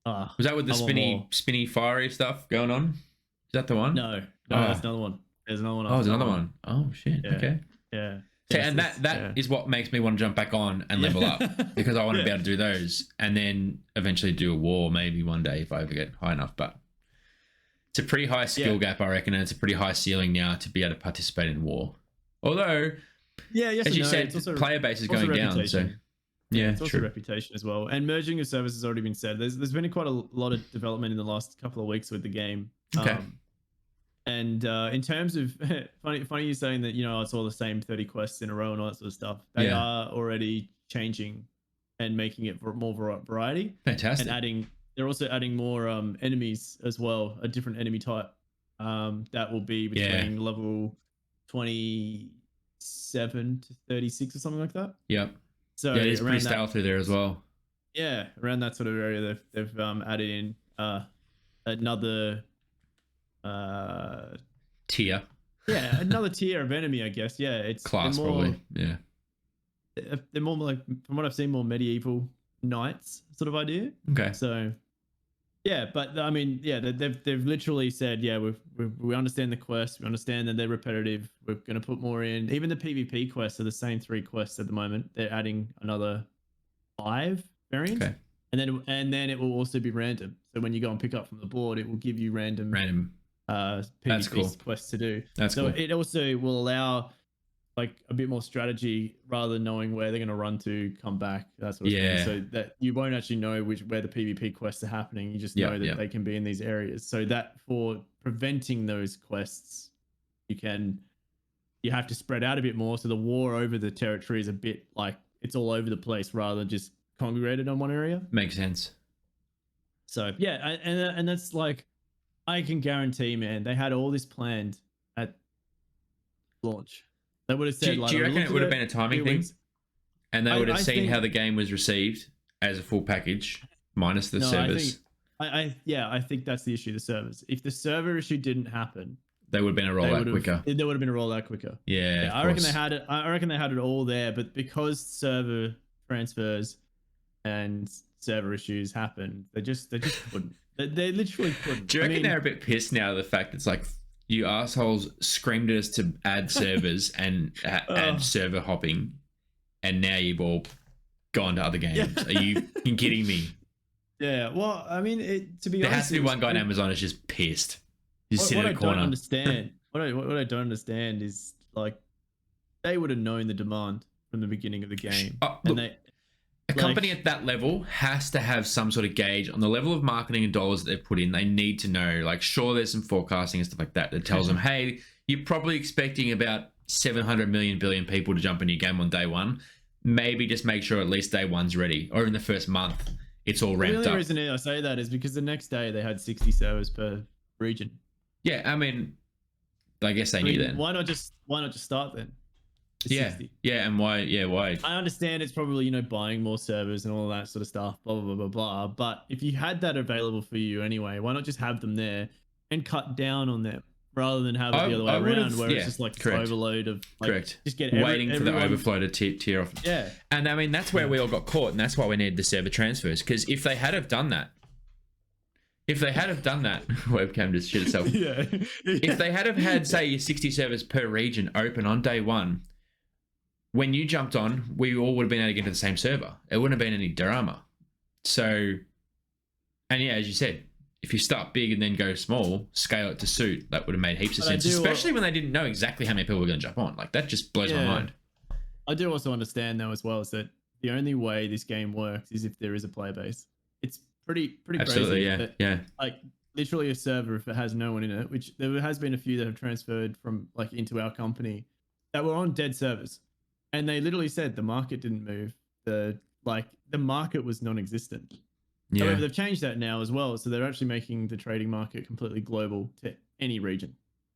Was that with the spinny, fiery stuff going on? Is that the one? No, that's another one. There's another one. Oh, there's another one. Oh shit. Yeah. Okay. Yeah. So, and that is what makes me want to jump back on and level up, because I want to be able to do those and then eventually do a war maybe one day if I ever get high enough. But it's a pretty high skill gap, I reckon, and it's a pretty high ceiling now to be able to participate in war. Although, as you said, player base is going down. So it's also reputation as well. And merging of services has already been said. There's been quite a lot of development in the last couple of weeks with the game. Okay. And in terms of funny you saying that, I saw the same 30 quests in a row and all that sort of stuff. They are already changing and making it more variety. Fantastic. And they're also adding more enemies as well, a different enemy type that will be between level 27 to 36 or something like that. Yep. So it's pretty style through there as well. Yeah, around that sort of area, they've added in another tier. Yeah, another tier of enemy, I guess. Yeah, it's class probably. Yeah, they're more like, from what I've seen, more medieval knights sort of idea. Okay. So yeah, but I mean, they've literally said, we understand the quests, we understand that they're repetitive. We're going to put more in. Even the PvP quests are the same 3 quests at the moment. They're adding another 5 variants. Okay. And then it will also be random. So when you go and pick up from the board, it will give you random PvP quests to do. That's cool. It also will allow like a bit more strategy rather than knowing where they're going to run to, come back, that sort of thing. So that you won't actually know where the PvP quests are happening. You just know that they can be in these areas. So that for preventing those quests, you have to spread out a bit more. So the war over the territory is a bit like it's all over the place rather than just congregated on one area. Makes sense. So and that's like, I can guarantee, man, they had all this planned at launch. They would have said, do you reckon it would have been a timing thing? And they would have seen how the game was received as a full package minus the servers? I think that's the issue, the servers. If the server issue didn't happen, they would have been a rollout quicker. There would have been a rollout quicker. Yeah, I reckon they had it. I reckon they had it all there, but because server transfers and server issues happened, they just couldn't. They literally couldn't. Do you reckon they're a bit pissed now the fact it's like, you assholes screamed at us to add servers and add server hopping, and now you've all gone to other games? Are you kidding me? Yeah, well, I mean, to be honest, there has to be one guy on Amazon who's just pissed. Just sitting in a corner. What I don't understand is, like, they would have known the demand from the beginning of the game. A company at that level has to have some sort of gauge on the level of marketing and dollars that they've put in. They need to know, like, sure, there's some forecasting and stuff like that tells them, hey, you're probably expecting about 700 billion people to jump in your game on day one. Maybe just make sure at least day one's ready, or in the first month, it's all ramped up. The only reason I say that is because the next day they had 60 servers per region. Yeah, I mean, I guess they knew then. Why not just start then? Yeah, 60. yeah, and why? Yeah, why? I understand it's probably, buying more servers and all that sort of stuff, blah, blah, blah, blah, blah. But if you had that available for you anyway, why not just have them there and cut down on them rather than have it the other way around where it's just like overload of just get waiting for the overflow to tear off. Yeah. And I mean, that's where we all got caught, and that's why we needed the server transfers, because if they had have done that, webcam just shit itself. Yeah. If they had have had, say, 60 servers per region open on day one, when you jumped on, we all would have been able to get to the same server. It wouldn't have been any drama. So, and yeah, as you said, if you start big and then go small, scale it to suit, that would have made heaps of sense, especially when they didn't know exactly how many people were going to jump on. Like, that just blows my mind. I do also understand, though, as well, is that the only way this game works is if there is a player base. It's pretty absolutely crazy. Yeah. Like, literally a server, if it has no one in it, which there has been a few that have transferred from, like, into our company that were on dead servers. And they literally said the market didn't move. The market was non-existent. Yeah. However, they've changed that now as well. So they're actually making the trading market completely global to any region.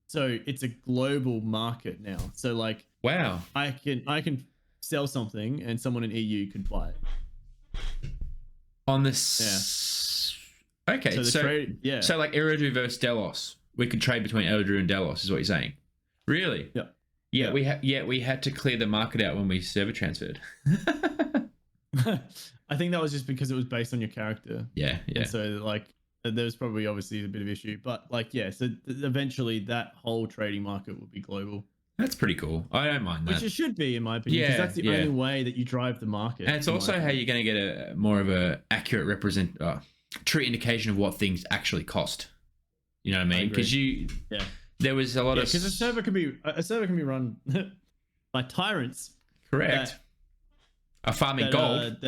So it's a global market now. So like, wow, I can sell something and someone in EU could buy it. On this. Yeah. Okay. So like Eridu versus Delos, we could trade between Eridu and Delos, is what you're saying? Really? Yeah. Yeah, we had to clear the market out when we server transferred. I think that was just because it was based on your character. Yeah. And so like there was probably obviously a bit of issue, but like yeah, so eventually that whole trading market will be global. That's pretty coal. I don't mind that. Which it should be, in my opinion, because that's the only way that you drive the market. And it's also how you're going to get a more of a accurate true indication of what things actually cost. You know what I mean? Because there was a lot of because a server can be run by tyrants. Correct. Are farming gold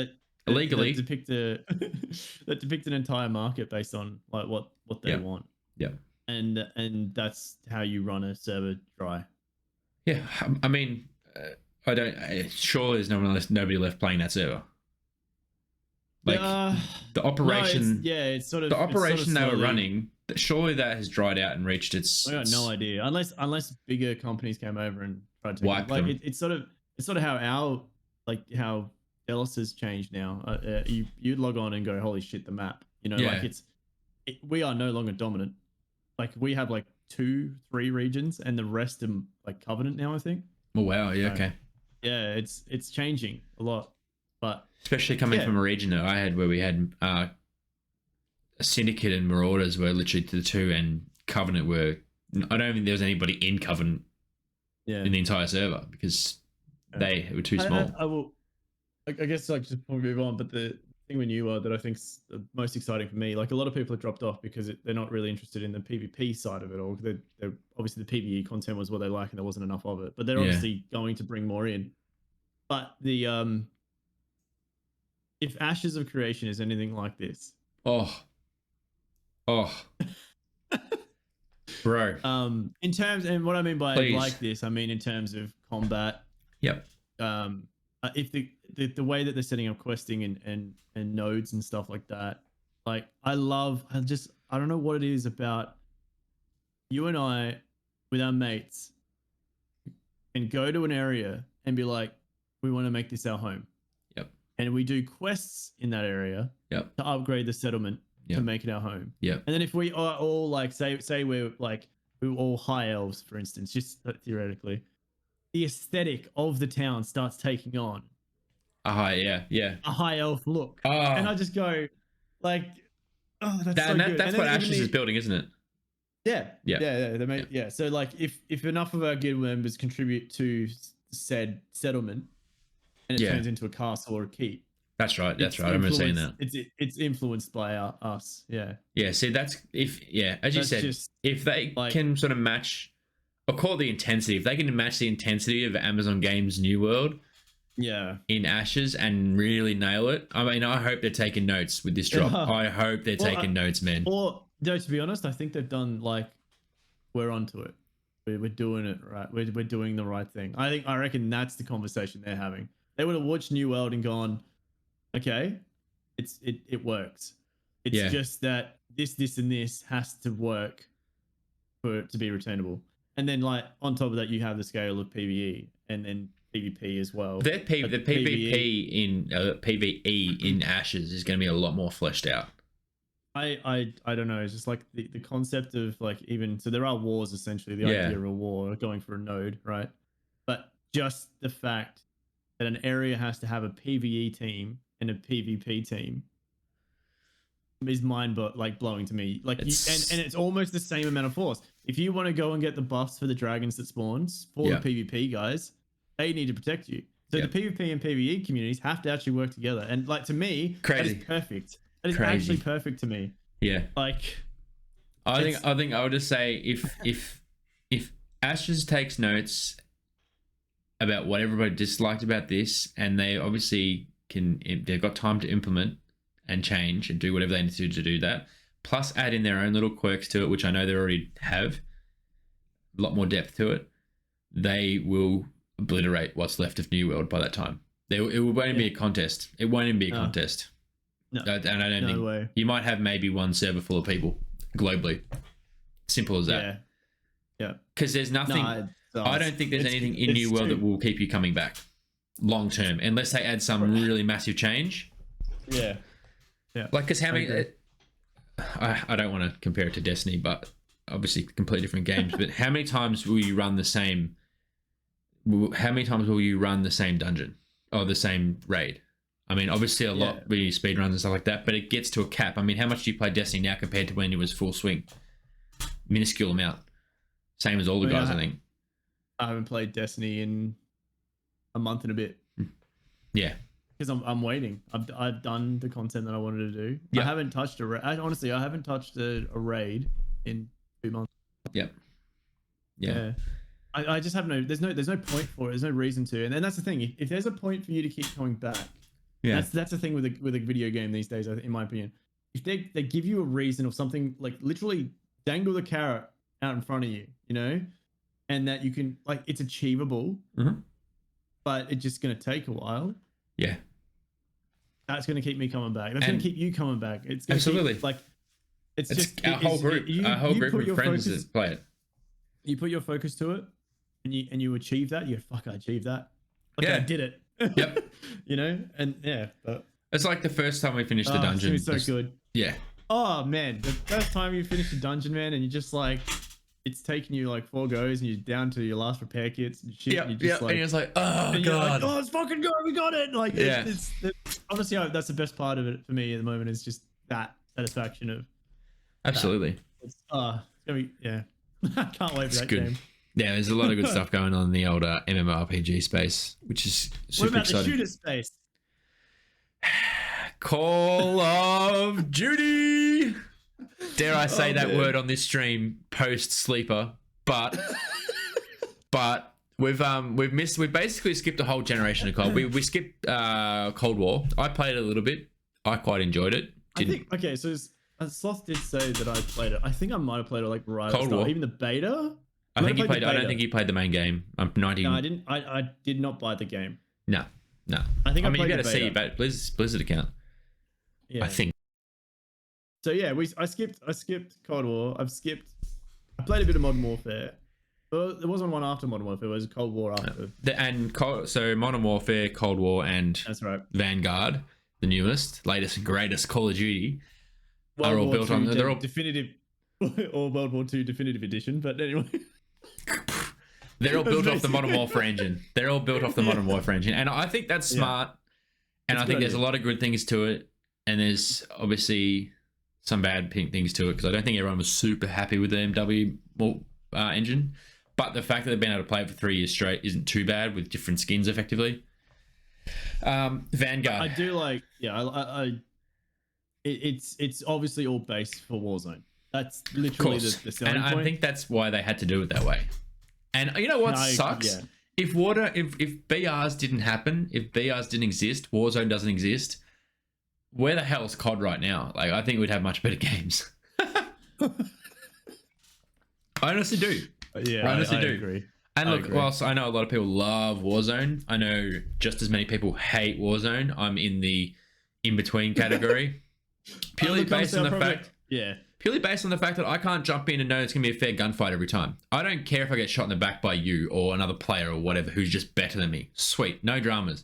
illegally. That depict an entire market based on like what they want. Yeah. And that's how you run a server dry. Yeah, I mean, I don't. Sure, there's nobody left playing that server. Like the operation, it's sort of the operation they were running. Surely that has dried out and reached its. I got no idea, unless bigger companies came over and tried to wipe them. It's sort of how how Dallas has changed now. You'd log on and go, holy shit, the map. You know, like we are no longer dominant. Like we have like 2-3 regions and the rest are like Covenant now, I think. Oh wow, yeah, so, okay. Yeah, it's changing a lot, but especially coming from a region that I had where we had a Syndicate and Marauders were literally to the 2, and Covenant were. I don't think there was anybody in Covenant in the entire server because they were too small. I guess like just before we move on, but the thing with New World that I think's the most exciting for me, like a lot of people have dropped off because they're not really interested in the PvP side of it all. They're obviously the PvE content was what they like and there wasn't enough of it, but they're obviously going to bring more in. But the if Ashes of Creation is anything like this, bro. In terms, and what I mean by like this, I mean in terms of combat. Yep. If the way that they're setting up questing and nodes and stuff like that, like I don't know what it is about you and I with our mates and go to an area and be like, we want to make this our home. Yep. And we do quests in that area. Yep. To upgrade the settlement to make it our home. Yep. And then if we are all like say we're all high elves, for instance, just theoretically, the aesthetic of the town starts taking on a high elf look. And I just go like, that's so good. That's what Ashes is building, isn't it? Yeah. So like if enough of our guild members contribute to said settlement and it turns into a castle or a keep. That's right. I remember saying that. It's influenced by us. Yeah. Yeah. See, as you said, if they can sort of match, or call it the intensity, if they can match the intensity of Amazon Games New World, in Ashes and really nail it. I mean, I hope they're taking notes with this drop. I hope they're taking notes, man. Or no, to be honest, I think they've done we're onto it. We're doing it right. We're doing the right thing. I reckon that's the conversation they're having. They would have watched New World and gone, okay, it works. It's just that this and this has to work for it to be returnable. And then on top of that, you have the scale of PvE and then PvP as well. The PvP in PvE in Ashes is going to be a lot more fleshed out. I don't know. It's just like the concept of even so there are wars essentially. The idea of a war going for a node, right? But just the fact that an area has to have a PvE team and a PvP team is blowing to me. And it's almost the same amount of force. If you want to go and get the buffs for the dragons that spawns for the PvP guys, they need to protect you. So the PvP and PvE communities have to actually work together. And to me, that is perfect. That is actually perfect to me. Yeah. I think I would just say if Ashes takes notes about what everybody disliked about this, and they obviously they've got time to implement and change and do whatever they need to do that, plus add in their own little quirks to it, which I know they already have a lot more depth to it, they will obliterate what's left of New World by that time. It won't be a contest. It won't even be a contest. No. And I don't think you might have maybe one server full of people globally. Simple as that. Yeah. Because there's nothing. I don't think there's anything in New World that will keep you coming back long term, unless they add some really massive change. Yeah. Because how many? I don't want to compare it to Destiny, but obviously completely different games. But how many times will you run the same? How many times will you run the same dungeon or the same raid? I mean, obviously a lot with speedruns and stuff like that, but it gets to a cap. I mean, how much do you play Destiny now compared to when it was full swing? Minuscule amount. Same as all the guys, I think. I haven't played Destiny in a month and a bit. Yeah. Because I'm waiting. I've done the content that I wanted to do. Yep. I haven't touched honestly, I haven't touched a raid in 2 months. Yep. Yeah. I just have there's no point for it. There's no reason to. And then that's the thing. If there's a point for you to keep coming back, that's the thing with a video game these days, in my opinion. If they give you a reason or something, like literally dangle the carrot out in front of you, you know, and that you can, like, it's achievable, but it's just going to take a while. Yeah. That's going to keep me coming back. That's going to keep you coming back. It's going absolutely keep, like, it's just our whole group. Our whole group of friends that play it. You put your focus to it, and you achieve that. You go, fuck, I achieved that. Okay, I did it. Yep. You know, and but it's like the first time we finished the dungeon. It's so good. Yeah. Oh man, the first time you finish a dungeon, man, and you just like, it's taken you like 4 goes, and you're down to your last repair kits and shit. And you're just like, and it's like, oh god, like, oh, it's fucking good, we got it. Like, it's honestly, that's the best part of it for me at the moment, is just that satisfaction of. Absolutely. It's gonna be, I can't wait for that game. Yeah, there's a lot of good stuff going on in the older MMORPG space, which is super exciting. What about the shooter space? Call of Duty. Dare I say that word on this stream post sleeper, but we've basically skipped a whole generation of COD. We skipped Cold War. I played it a little bit. I quite enjoyed it. So Sloth did say that I played it. I think I might have played it like right Cold War. Even the beta. I think he played. I don't think he played the main game. I'm 90. No, I didn't. I did not buy the game. No. I think I mean, you got to see about Blizzard account. Yeah. I think. So yeah, I skipped Cold War. I played a bit of Modern Warfare. Well, there wasn't one after Modern Warfare. It was Cold War after. So Modern Warfare, Cold War, and that's right. Vanguard, the newest, latest, and greatest Call of Duty, are all built on. They're all definitive, or World War II Definitive Edition. But anyway. They're all built off the Modern Warfare engine. And I think that's smart. And I think there's a lot of good things to it. And there's obviously some bad things to it, because I don't think everyone was super happy with the MW engine. But the fact that they've been able to play it for 3 years straight isn't too bad, with different skins effectively. Vanguard. I do like, it's obviously all based for Warzone. That's literally the selling point. And I think that's why they had to do it that way. And you know what sucks? Yeah. If BRs didn't happen, if BRs didn't exist, Warzone doesn't exist, where the hell is COD right now? Like, I think we'd have much better games. I honestly do. Yeah, I honestly do. Agree. And look, whilst I know a lot of people love Warzone, I know just as many people hate Warzone. I'm in the in-between category. Purely based on the fact... Yeah. Purely based on the fact that I can't jump in and know it's going to be a fair gunfight every time. I don't care if I get shot in the back by you or another player or whatever who's just better than me. Sweet, no dramas.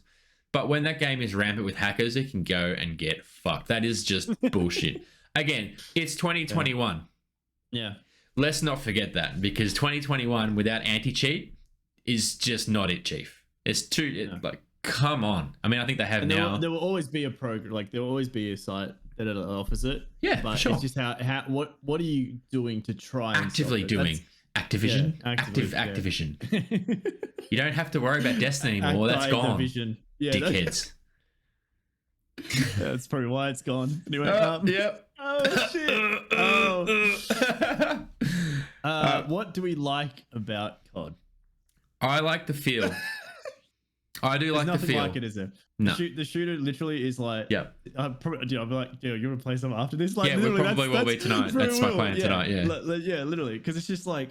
But when that game is rampant with hackers, it can go and get fucked. That is just bullshit. Again, it's 2021. Yeah. Let's not forget that, because 2021 without anti-cheat is just not it, Chief. It's too, like, come on. I mean, I think they have now. There will always be a program, like, there will always be a site that offers it. Yeah, but for sure. It's just what are you doing to try actively and doing Activision? Yeah, Activision. You don't have to worry about Destiny anymore. That's gone. Yeah, dickheads. That's probably why it's gone. Anyway, yep. Oh shit. What do we like about COD? I like the feel. I do like the feel. There's nothing like it, is there? No. The shooter literally is like... Yeah. I'll be like, you want to play some after this? Like, yeah, we probably will be tonight. That's my plan tonight, yeah. Yeah, literally. Because it's just like,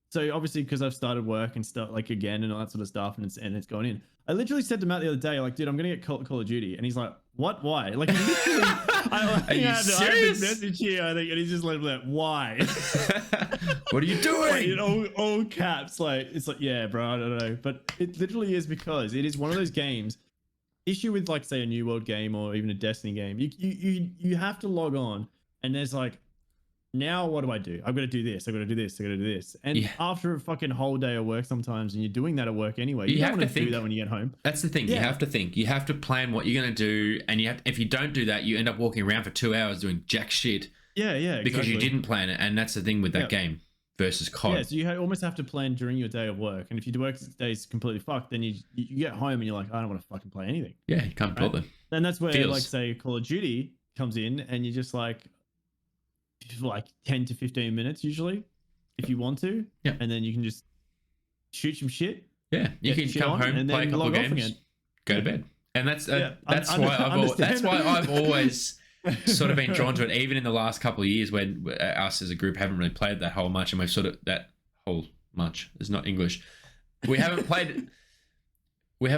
so obviously because I've started work and stuff, like, again, and all that sort of stuff, and it's gone in. I literally said to Matt the other day, like, dude, I'm going to get Call of Duty. And he's like, what? Why? Like, literally... Are you serious? I have a message here, I think, and he's just like, why? What are you doing? Like, in all caps, like, it's like, yeah, bro, I don't know. But it literally is, because it is one of those games, issue with, like, say, a New World game or even a Destiny game, you have to log on, and there's like now what do I do? I've got to do this. I've got to do this. I've got to do this. And after a fucking whole day of work sometimes, and you're doing that at work anyway, you don't want to do that when you get home. That's the thing. You have to think. You have to plan what you're going to do. And if you don't do that, you end up walking around for 2 hours doing jack shit. Yeah. Because you didn't plan it. And that's the thing with that game versus COD. Yeah, so you almost have to plan during your day of work. And if your work day's completely fucked, then you get home and you're like, I don't want to fucking play anything. Yeah, you can't bother. Then that's where, like, say, Call of Duty comes in and you're just like 10 to 15 minutes usually, if you want to. Yeah. And then you can just shoot some shit. Yeah, you can come home and play a couple of games, go to bed. And that's why I've always sort of been drawn to it, even in the last couple of years when us as a group haven't really played that whole much, and we've sort of is not English. We haven't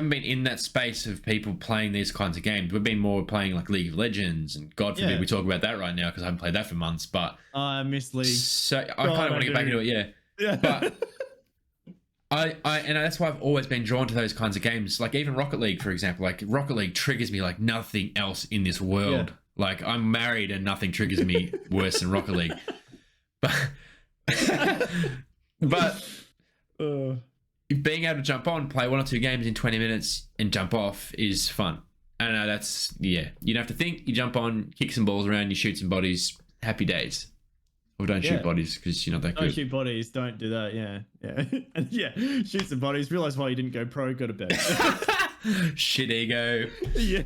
been in that space of people playing these kinds of games. We've been more playing like League of Legends, and God forbid we talk about that right now because I haven't played that for months. But I miss League. So I kind of want to get back into it. Yeah. But and that's why I've always been drawn to those kinds of games. Like even Rocket League, for example. Like Rocket League triggers me like nothing else in this world. Yeah. Like I'm married and nothing triggers me worse than Rocket League. But being able to jump on, play 1 or 2 games in 20 minutes and jump off is fun. I don't know, you don't have to think, you jump on, kick some balls around, you shoot some bodies, happy days. Or don't shoot bodies because you're not that good. Don't shoot bodies, don't do that, and shoot some bodies, realise why you didn't go pro, go to bed. Shit ego. Yeah.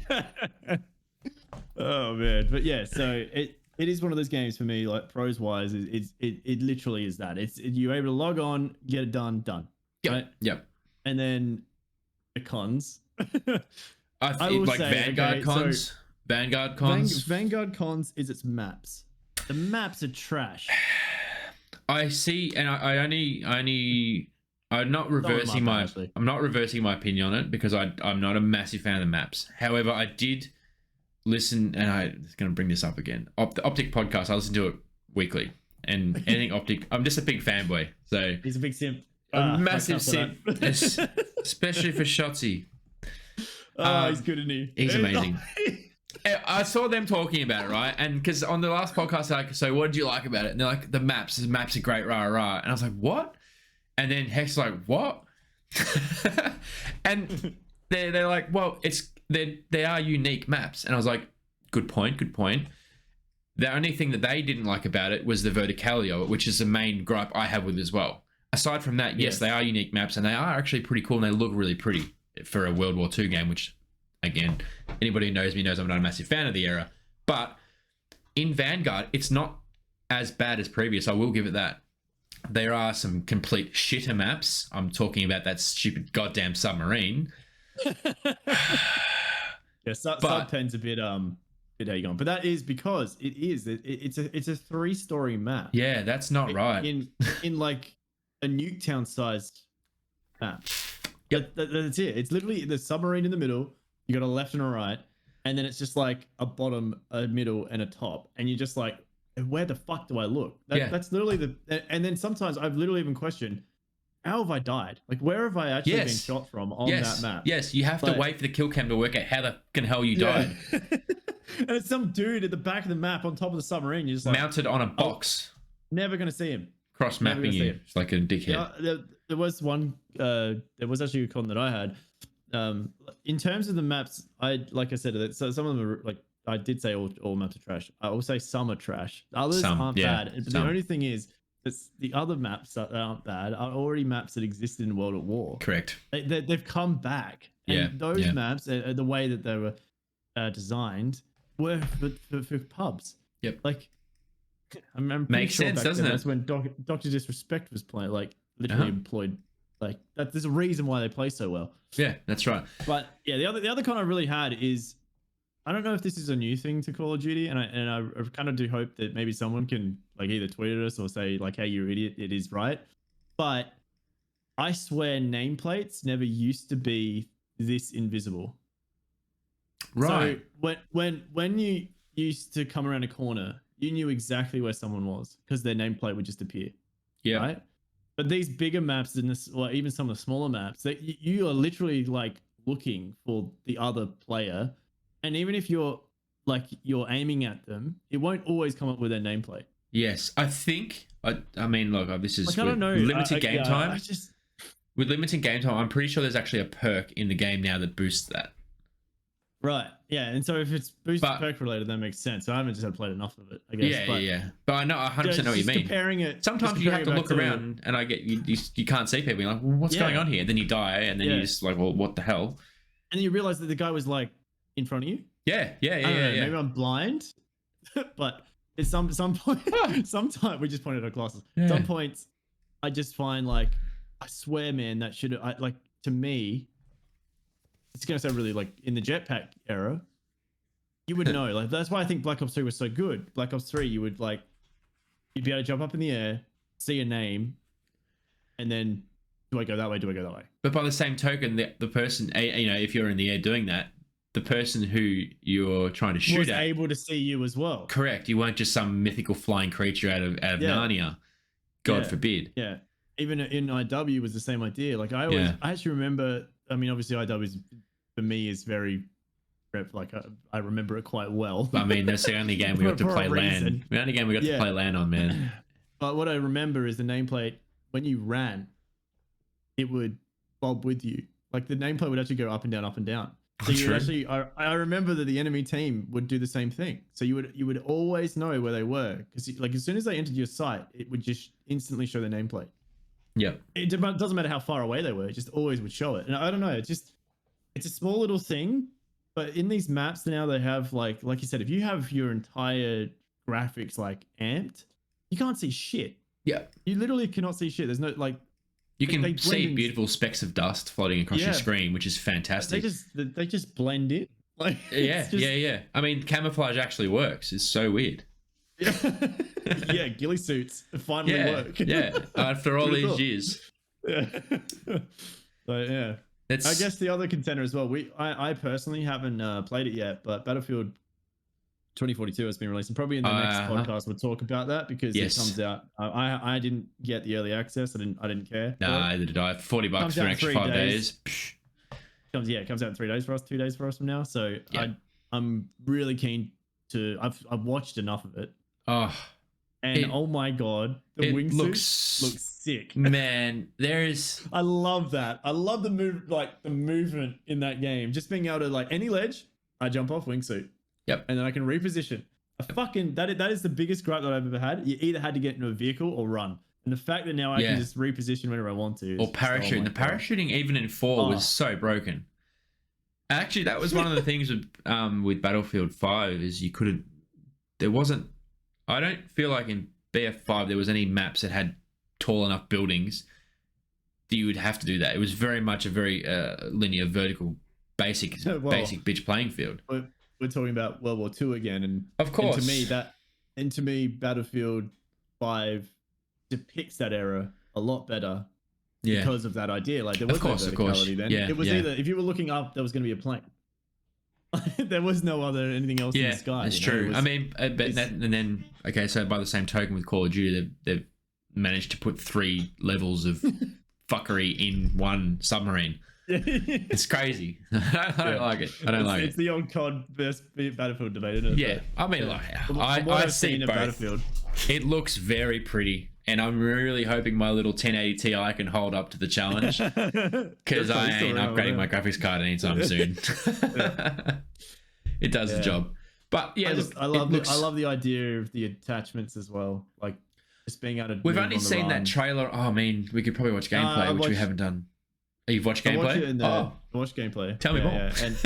Oh man, but yeah, so it is one of those games for me, like pros wise, it literally is that. You're able to log on, get it done. Yep. Right? Yep. And then the cons. I will like say, Vanguard cons. Vanguard cons. Vanguard cons is its maps. The maps are trash. I see, and I'm not reversing my opinion on it because I'm not a massive fan of the maps. However, I did listen, and I'm going to bring this up again. The Optic podcast, I listen to it weekly, and anything Optic, I'm just a big fanboy. So he's a big simp. A massive simp, especially for Shotzi. He's good, isn't he? He's amazing. I saw them talking about it, right? And because on the last podcast, they're like, so what did you like about it? And they're like, the maps are great, rah, rah. And I was like, what? And then Hecz like, what? And they're like, well, they are unique maps. And I was like, good point. The only thing that they didn't like about it was the verticality of it, which is the main gripe I have with it as well. Aside from that, yes, they are unique maps, and they are actually pretty cool, and they look really pretty for a World War II game, which, again, anybody who knows me knows I'm not a massive fan of the era. But in Vanguard, it's not as bad as previous. I will give it that. There are some complete shitter maps. I'm talking about that stupid goddamn submarine. Sub 10's a bit how you going, but that is because it's a 3-story map. Yeah, that's not right. In like a Nuketown sized map. Yep. That's it. It's literally the submarine in the middle. You got a left and a right, and then it's just like a bottom, a middle, and a top, and you're just like, where the fuck do I look? That's literally and then sometimes I've literally even questioned, how have I died? Like, where have I actually been shot from on that map? Yes, you have to wait for the kill cam to work out how the fucking hell you died. And it's some dude at the back of the map on top of the submarine. You're just like, mounted on a box. Never gonna see him. Cross mapping you. It's like a dickhead. There was one. There was actually a con that I had. In terms of the maps, like I said, so some of them are like, I did say all maps are trash. I will say some are trash. Others aren't bad. But the only thing is, the other maps that aren't bad are already maps that existed in World at War. Correct. They've come back. And those maps, the way that they were designed, were for pubs. Yep. Like, I'm makes sure sense, doesn't it? That's when Dr. Disrespect was playing, like literally employed. Like that, there's a reason why they play so well. Yeah, that's right. But yeah, the other con I really had is, I don't know if this is a new thing to Call of Duty, and I kind of do hope that maybe someone can like either tweet at us or say like, hey, you idiot, it is right. But I swear nameplates never used to be this invisible. Right. So when you used to come around a corner, you knew exactly where someone was because their nameplate would just appear. Yeah. Right. But these bigger maps or even some of the smaller maps, that you are literally like looking for the other player, and even if you're aiming at them, it won't always come up with their nameplate. Yes, I think. I mean, look, this is Like, I don't know. limited game time. I just With limited game time, I'm pretty sure there's actually a perk in the game now that boosts that. right, yeah. And so if it's perk related, that makes sense. So I haven't just played enough of it, I guess. Yeah. But I know 100% know what you mean. Comparing it. Sometimes you have to look around, and I get you can't see people. You're like, well, what's going on here? And then you die, and then you just like, well, what the hell? And you realize that the guy was like in front of you. Yeah. Maybe I'm blind, but at some point, sometimes we just pointed our glasses. Some points, I just find like, I swear, man, that should like to me. It's gonna sound really like in the jetpack era, you would know. Like that's why I think Black Ops 3 was so good. Black Ops 3, you'd be able to jump up in the air, see a name, and then do I go that way? Do I go that way? But by the same token, the person, if you're in the air doing that, the person who you're trying to shoot was able to see you as well. Correct. You weren't just some mythical flying creature out of Narnia. God forbid. Yeah. Even in IW was the same idea. Like I actually remember. I mean, obviously IW for me is very. Like I remember it quite well. I mean, that's the only game we got to play LAN. The only game we got to play LAN on, man. But what I remember is the nameplate. When you ran, it would bob with you. Like the nameplate would actually go up and down, up and down. So you would actually. I remember that the enemy team would do the same thing. So you would always know where they were because like as soon as they entered your sight, it would just instantly show the nameplate. Yeah. It doesn't matter how far away they were. It just always would show it. And I don't know. It's a small little thing. But in these maps now, they have like you said, if you have your entire graphics like amped, you can't see shit. Yeah. You literally cannot see shit. There's no like. You can see beautiful specks of dust floating across your screen, which is fantastic. They just blend in. Like yeah. I mean, camouflage actually works. It's so weird. Yeah, ghillie suits finally work. Yeah, after all these years. Yeah. So yeah. I guess the other contender as well. I personally haven't played it yet, but Battlefield 2042 has been released, and probably in the next podcast we'll talk about that because it comes out. I didn't get the early access. I didn't care. No, either did I. $40 for an extra 5 days. It comes out in 3 days for us, 2 days for us from now. So I'm really keen to. I've watched enough of it. Oh. And oh my god, the wingsuit looks sick. Man, I love that. I love the movement in that game. Just being able to like any ledge, I jump off wingsuit. Yep. And then I can reposition. That is the biggest gripe that I've ever had. You either had to get into a vehicle or run. And the fact that now I can just reposition whenever I want to. Or parachute. The parachuting even in 4 was so broken. Actually, that was one of the things with Battlefield 5 is you couldn't. There wasn't. I don't feel like in BF5 there was any maps that had tall enough buildings that you would have to do that. It was very much a very linear, vertical, basic bitch playing field. We're talking about World War II again, and of course, and to me, Battlefield 5 depicts that era a lot better because of that idea. Like there was no verticality then. It was either if you were looking up, there was going to be a plane. There was no anything else in the sky. That's true. I mean, and then so by the same token with Call of Duty, they've managed to put 3 levels of fuckery in one submarine. It's crazy. I don't like it. It's the old COD versus Battlefield debate, isn't it? Yeah, I mean, I've seen both. Battlefield. It looks very pretty, and I'm really hoping my little 1080 Ti can hold up to the challenge because I ain't upgrading my graphics card anytime soon. It does the job, but I love the idea of the attachments as well, like just being able to. We've only seen that trailer. Oh, I mean, we could probably watch gameplay, which we haven't done. You've watched gameplay? I watched gameplay. Tell me more. Yeah. And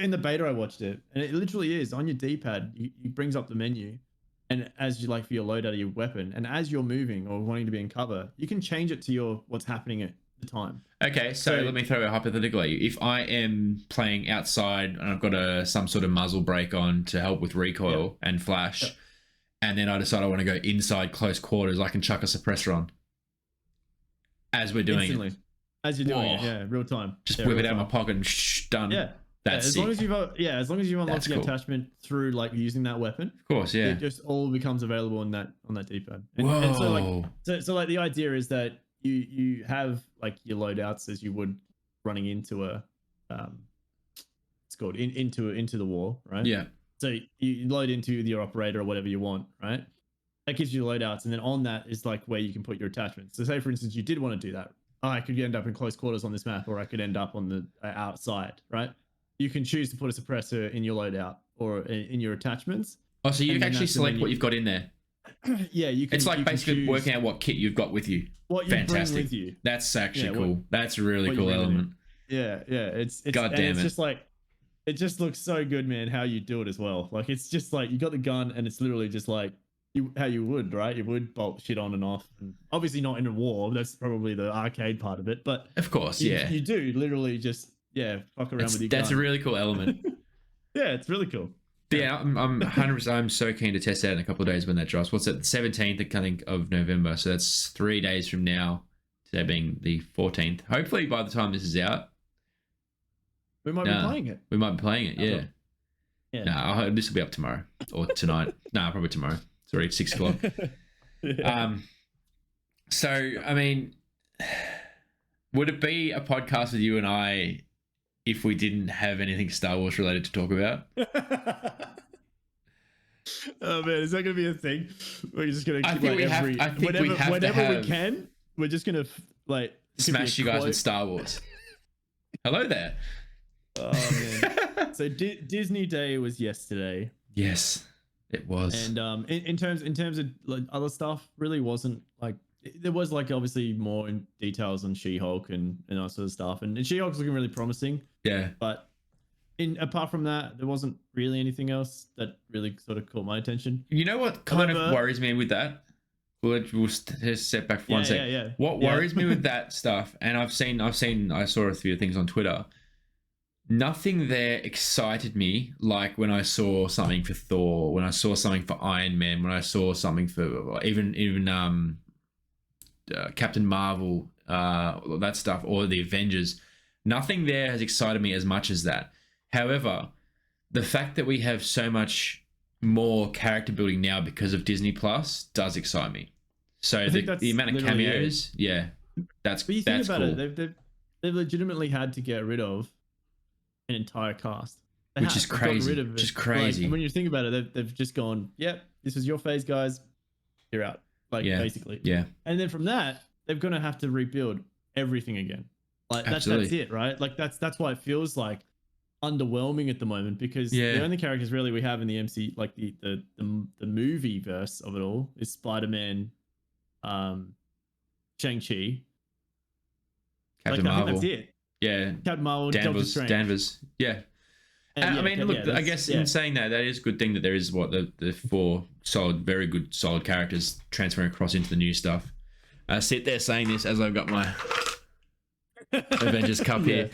in the beta, I watched it, and it literally is on your D-pad. It brings up the menu, and as you like for your loadout of your weapon, and as you're moving or wanting to be in cover, you can change it to what's happening at the time. Okay, so let me throw a hypothetical at you. If I am playing outside and I've got some sort of muzzle brake on to help with recoil and flash, and then I decide I want to go inside close quarters, I can chuck a suppressor on as we're doing it. As you're doing it, real time. Just whip it out of my pocket and done. Yeah. As long as you've unlocked the attachment through like using that weapon. Of course, yeah. It just all becomes available on that D-pad. Whoa. And so the idea is that you have like your loadouts as you would running into it's called into the war, right? Yeah. So you load into your operator or whatever you want, right? that gives you loadouts, and then on that is like where you can put your attachments. So say for instance you did want to do that. Oh, I could end up in close quarters on this map, or I could end up on the outside, right? You can choose to put a suppressor in your loadout or in your attachments. Oh, so you can actually select what you've got in there. Yeah, you can. It's like basically working out what kit you've got with you. What you bring with you. That's actually cool. That's a really cool element. Yeah. It's God damn it's just like, it just looks so good, man, how you do it as well. Like, it's just like you got the gun and it's literally just like how you would, right? You would bolt shit on and off. And obviously not in a war. That's probably the arcade part of it. But of course, you do literally just fuck around with your gun. That's a really cool element. Yeah, it's really cool. Yeah, I'm 100%. I'm so keen to test that in a couple of days when that drops. What's it? The 17th, I think, of November. So that's 3 days from now. Today being the 14th. Hopefully, by the time this is out, we might be playing it. We might be playing it. Yeah. Yeah. No, this will be up tomorrow or tonight. No, probably tomorrow. It's already 6 o'clock. Yeah. So I mean, would it be a podcast with you and I if we didn't have anything Star Wars related to talk about? Oh man, is that gonna be a thing? We're just gonna keep whenever we can. We're just gonna like smash you guys with Star Wars. Hello there. Oh man. So Disney Day was yesterday. Yes, it was. And in terms of like other stuff, really wasn't like, there was like obviously more in details on She-Hulk and that sort of stuff, and She-Hulk's looking really promising. Yeah. But apart from that, there wasn't really anything else that really sort of caught my attention. You know what kind of worries me with that? We'll just step back for 1 second. Yeah. What worries me with that stuff, and I saw a few things on Twitter. Nothing there excited me like when I saw something for Thor, when I saw something for Iron Man, when I saw something for even Captain Marvel, that stuff, or the Avengers. Nothing there has excited me as much as that. However, the fact that we have so much more character building now because of Disney Plus does excite me. So the amount of cameos, that's but you think about cool. it, they've legitimately had to get rid of an entire cast, which is crazy. Just crazy. Like, when you think about it, they've just gone, yep, this is your phase, guys, you're out. Like, basically. Yeah. And then from that, they're gonna have to rebuild everything again. Like that's it, right? Like that's why it feels like underwhelming at the moment, because the only characters really we have in the MC, like the movie verse of it all, is Spider-Man, Shang-Chi, Captain Marvel. I think that's it. Yeah. Captain Marvel, Danvers. Yeah. And, I mean, look, I guess in saying that is a good thing that there is the 4 very good solid characters transferring across into the new stuff. I sit there saying this as I've got my Avengers Cup here.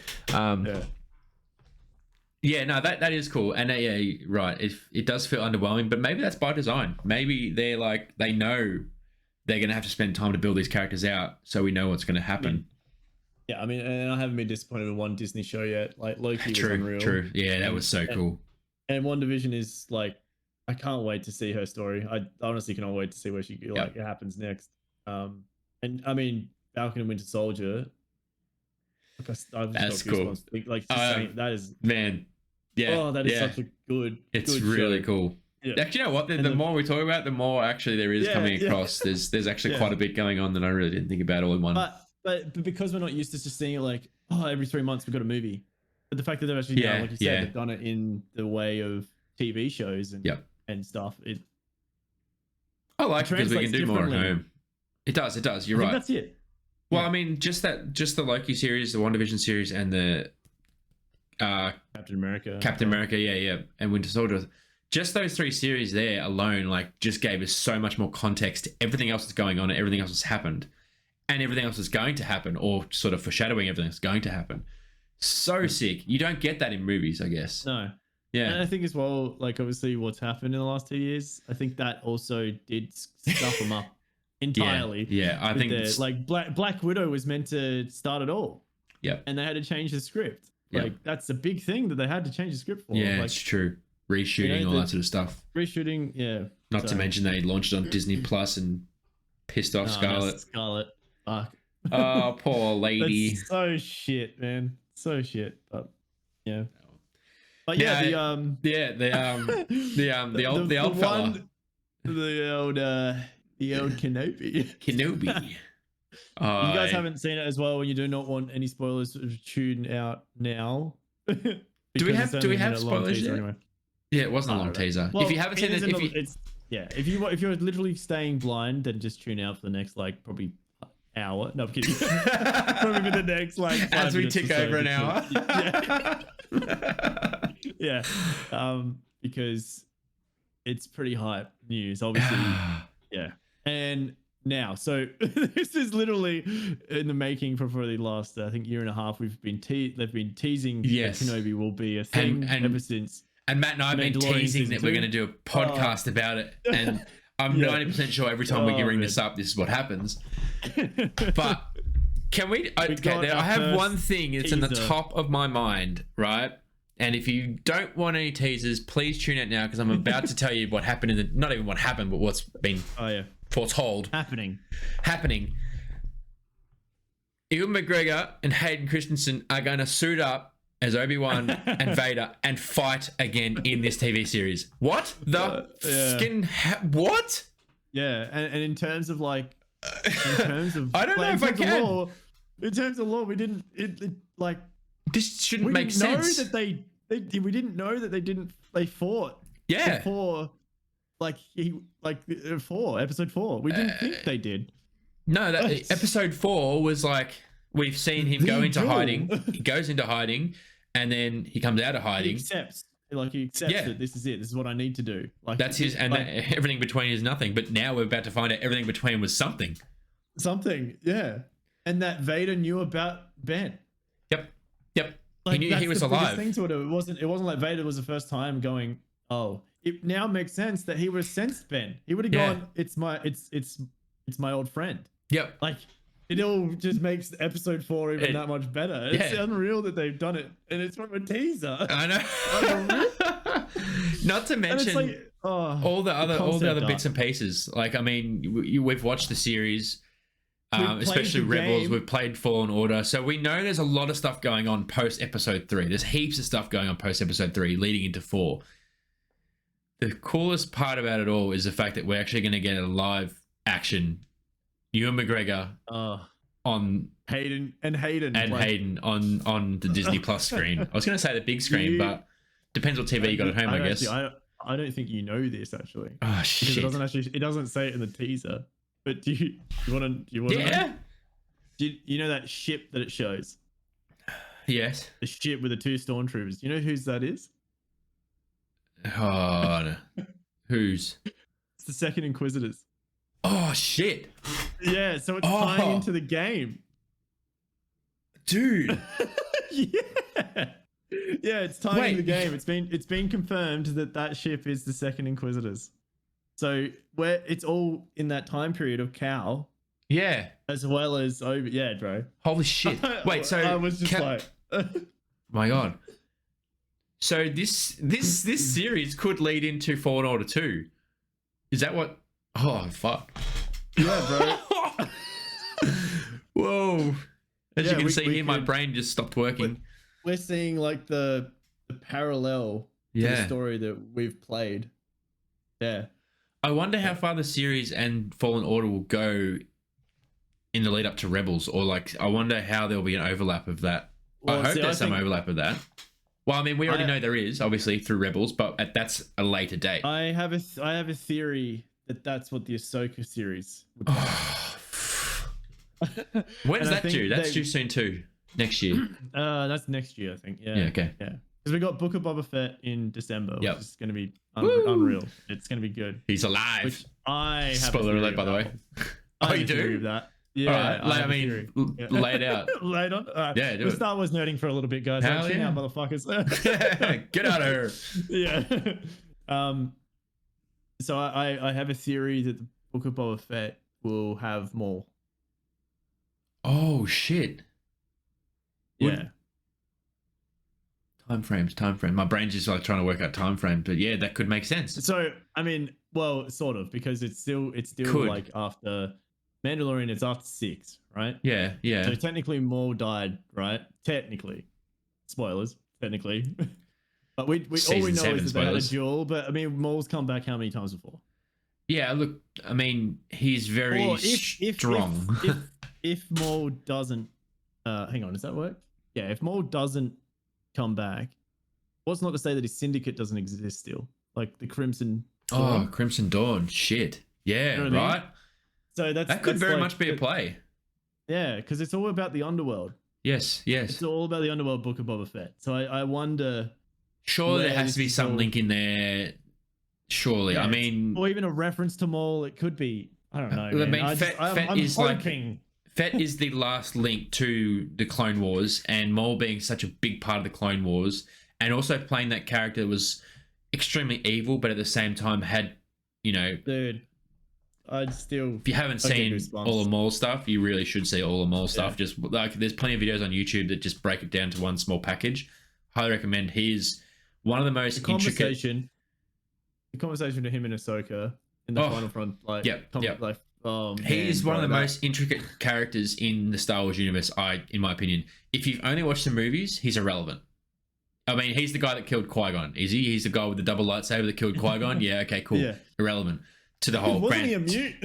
Yeah, no, that is cool. And right, it does feel underwhelming, but maybe that's by design. Maybe they know they're going to have to spend time to build these characters out, so we know what's going to happen. Yeah, I mean, and I haven't been disappointed with one Disney show yet. Like Loki was unreal. True. Yeah, that was so cool. And WandaVision is like, I can't wait to see her story. I honestly cannot wait to see where it happens next. And I mean, Falcon and Winter Soldier. That's cool. Like saying, that is, man. Yeah. Oh, that is such a good. It's good really show. Cool. Yeah. Actually, you know what? The more we talk about, the more actually there is coming across. There's actually quite a bit going on that I really didn't think about all in one. But because we're not used to just seeing it like, every 3 months we've got a movie. But the fact that they've actually done, like you said, they've done it in the way of TV shows and stuff. I like it because we can do more at home. It does. You're right. That's it. Well, I mean, just the Loki series, the WandaVision series, and the Captain America, and Winter Soldier. Just those 3 series there alone, like, just gave us so much more context to everything else that's going on and everything else that's happened. And everything else is going to happen, or sort of foreshadowing everything that's going to happen. So sick. You don't get that in movies, I guess. No. Yeah. And I think as well, like, obviously what's happened in the last 2 years, I think that also did stuff them up entirely. Yeah. I think like Black Widow was meant to start it all. Yep. And they had to change the script. Like, that's a big thing that they had to change the script for. Yeah, like, it's true. Reshooting, all that sort of stuff. Reshooting, yeah. Not to mention they launched on Disney Plus and pissed off Scarlett. Fuck. Oh, poor lady. That's so shit, man. So shit. But yeah. But the old fella. The old Kenobi. Kenobi. You guys haven't seen it as well. When you do not want any spoilers, tune out now. Do we have spoilers yet? Anyway. Yeah, it wasn't a long teaser. Well, if you haven't seen it, if you're literally staying blind, then just tune out for the next probably hour. No, I'm kidding. Probably for the next as we tick over an hour. Yeah. Because it's pretty hype news, obviously. Yeah. And now, so this is literally in the making for probably the last, I think, year and a half. They've been teasing Kenobi will be a thing ever since. And Matt and I have been teasing that we're going to do a podcast about it. And I'm 90% sure every time we bring this up, this is what happens. But can we... I have one thing that's in the top of my mind, right? And if you don't want any teasers, please tune out now, because I'm about to tell you what happened not even what happened, but what's been foretold. Happening. Ewan McGregor and Hayden Christensen are going to suit up as Obi-Wan and Vader and fight again in this TV series. What the what? Yeah, and in terms of I don't know if I can. In terms of law, we didn't. This shouldn't make sense. We didn't know that they fought. Yeah. Before, episode 4. We didn't think they did. No, episode 4 was we've seen him go into hiding. He goes into hiding, and then he comes out of hiding. He accepts that this is it. This is what I need to do. That's his, and everything between is nothing. But now we're about to find out everything between was something. Something, yeah. And that Vader knew about Ben. Yep. He knew he was alive. Thing to it. It wasn't like Vader was the first time going, oh, it now makes sense that he would have sensed Ben. He would have gone, it's my old friend. Yep. It all just makes episode 4 even that much better. It's unreal that they've done it, and it's from a teaser. I know. Not to mention all the other bits and pieces. We've watched the series. Especially Rebels, we've played Fallen Order, so we know there's a lot of stuff going on post episode 3. There's heaps of stuff going on post episode 3 leading into 4. The coolest part about it all is the fact that we're actually going to get a live action Ewan McGregor on Hayden on the Disney Plus screen. I was going to say the big screen, but depends what TV you got at home, I guess. I don't think you know this actually. Oh shit! It doesn't say it in the teaser. But do you want to? Yeah. Do you know that ship that it shows? Yes. The ship with the 2 stormtroopers. Do you know whose that is? Oh, whose? It's the Second Inquisitors. Oh shit! Yeah, so it's tying into the game, dude. Yeah, it's tying into the game. It's been confirmed that ship is the Second Inquisitors. So where it's all in that time period of Cal, as well as over, bro. Holy shit! Wait, so I was just my god. So this series could lead into Fallen Order 2. Is that what? Oh fuck! Yeah, bro. Whoa! As you can see here, my brain just stopped working. We're seeing the parallel to the story that we've played. Yeah. I wonder how far the series and Fallen Order will go in the lead up to Rebels, or I wonder how there'll be an overlap of that. Well, I hope there's some overlap of that. Well, I mean, we already know there is, obviously, through Rebels, but that's a later date. I have a theory that that's what the Ahsoka series would be. When's that due? That's due soon too. Next year. That's next year, I think. Yeah. Yeah. Okay. Yeah. Because we got Book of Boba Fett in December, which is going to be unreal. It's going to be good. He's alive. Which I have spoiler alert, by the way. Oh, you do? That. Yeah. All right. Lay it out. Lay it on. Yeah, do we're it. Star Wars nerding for a little bit, guys. Hell yeah. Out, motherfuckers. Get out of here. Yeah. So I have a theory that the Book of Boba Fett will have more. Oh shit. Yeah. Time frames. My brain's just trying to work out time frame, but yeah, that could make sense. So I mean, well, sort of, because it's still after Mandalorian, it's after 6, right? Yeah. So technically Maul died, right? Technically. Spoilers, technically. But we all we know is that they had a duel, but I mean Maul's come back how many times before? Yeah, look, I mean, he's very strong. If Maul doesn't, hang on, does that work? Yeah, if Maul doesn't come back, what's not to say that his syndicate doesn't exist still? Like the Crimson Dawn? Oh, Crimson Dawn. Shit. Yeah, you know what right? I mean? So that could very much be a play. Yeah, because it's all about the underworld. Yes. It's all about the underworld book of Boba Fett. So I wonder. Surely there has to be some link in there. Surely. Yeah, I mean. Or even a reference to Maul. It could be. I don't know. I mean, Fett is hoping. Like. Fett is the last link to the Clone Wars, and Maul being such a big part of the Clone Wars, and also playing that character that was extremely evil, but at the same time had, you know, dude, I'd still. If you haven't seen all of Maul stuff, you really should see all of Maul stuff. Just like there's plenty of videos on YouTube that just break it down to one small package. Highly recommend. He's one of the most intricate. The conversation to him and Ahsoka in the final front, like, like. Oh, man, he's one of the most intricate characters in the Star Wars universe, in my opinion. If you've only watched the movies, he's irrelevant. I mean, he's the guy that killed Qui-Gon. Is he? He's the guy with the double lightsaber that killed Qui-Gon? Yeah, okay, cool. Yeah. Irrelevant to the whole Wasn't he a mute?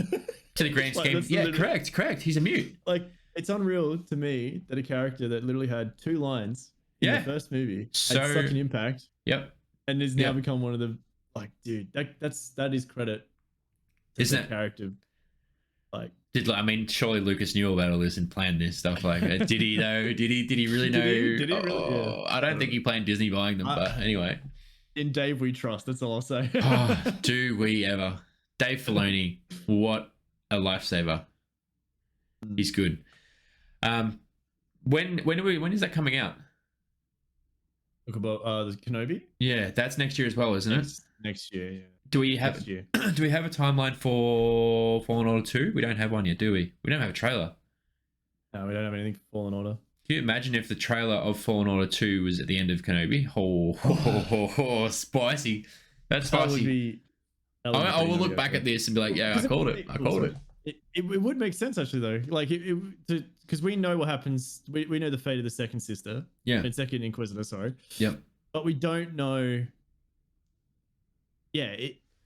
To the grand scheme. Yeah, correct. He's a mute. Like, it's unreal to me that a character that literally had 2 lines in the first movie had such an impact. Yep. And has now become one of the, like, dude, that is credit to the character. Like, surely Lucas knew about all this and planned this stuff. Like, did he though? Did he really know? Did he really? Yeah. I don't think he planned Disney buying them, but anyway. In Dave we trust. That's all I'll say. Do we ever? Dave Filoni, what a lifesaver. He's good. When is that coming out? Talk about the Kenobi. Yeah, that's next year as well, isn't it? Next year, yeah. Do we have a timeline for Fallen Order 2? We don't have one yet, do we? We don't have a trailer. No, we don't have anything for Fallen Order. Can you imagine if the trailer of Fallen Order 2 was at the end of Kenobi? Spicy. That's spicy. I will look back at this and be like, yeah, I called it. It would make sense actually though, like because we know what happens. We know the fate of the second sister. Yeah. And second Inquisitor. Sorry. Yep. But we don't know. Yeah,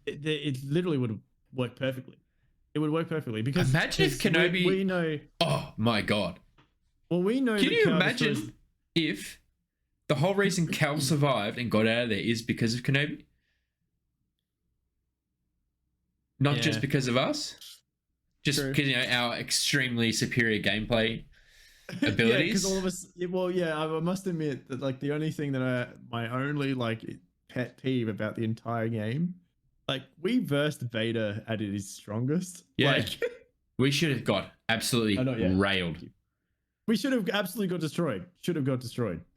it literally would work perfectly. It would work perfectly because imagine if Kenobi. We know. Oh my god. Well, we know. Can you imagine if the whole reason Cal survived and got out of there is because of Kenobi? Not just because of us. Just because our extremely superior gameplay abilities. Yeah, because all of us. Well, yeah, I must admit that like the only thing that my only like pet peeve about the entire game, like we versed Vader at his strongest. Yeah, like, we should have got absolutely railed. We should have absolutely got destroyed.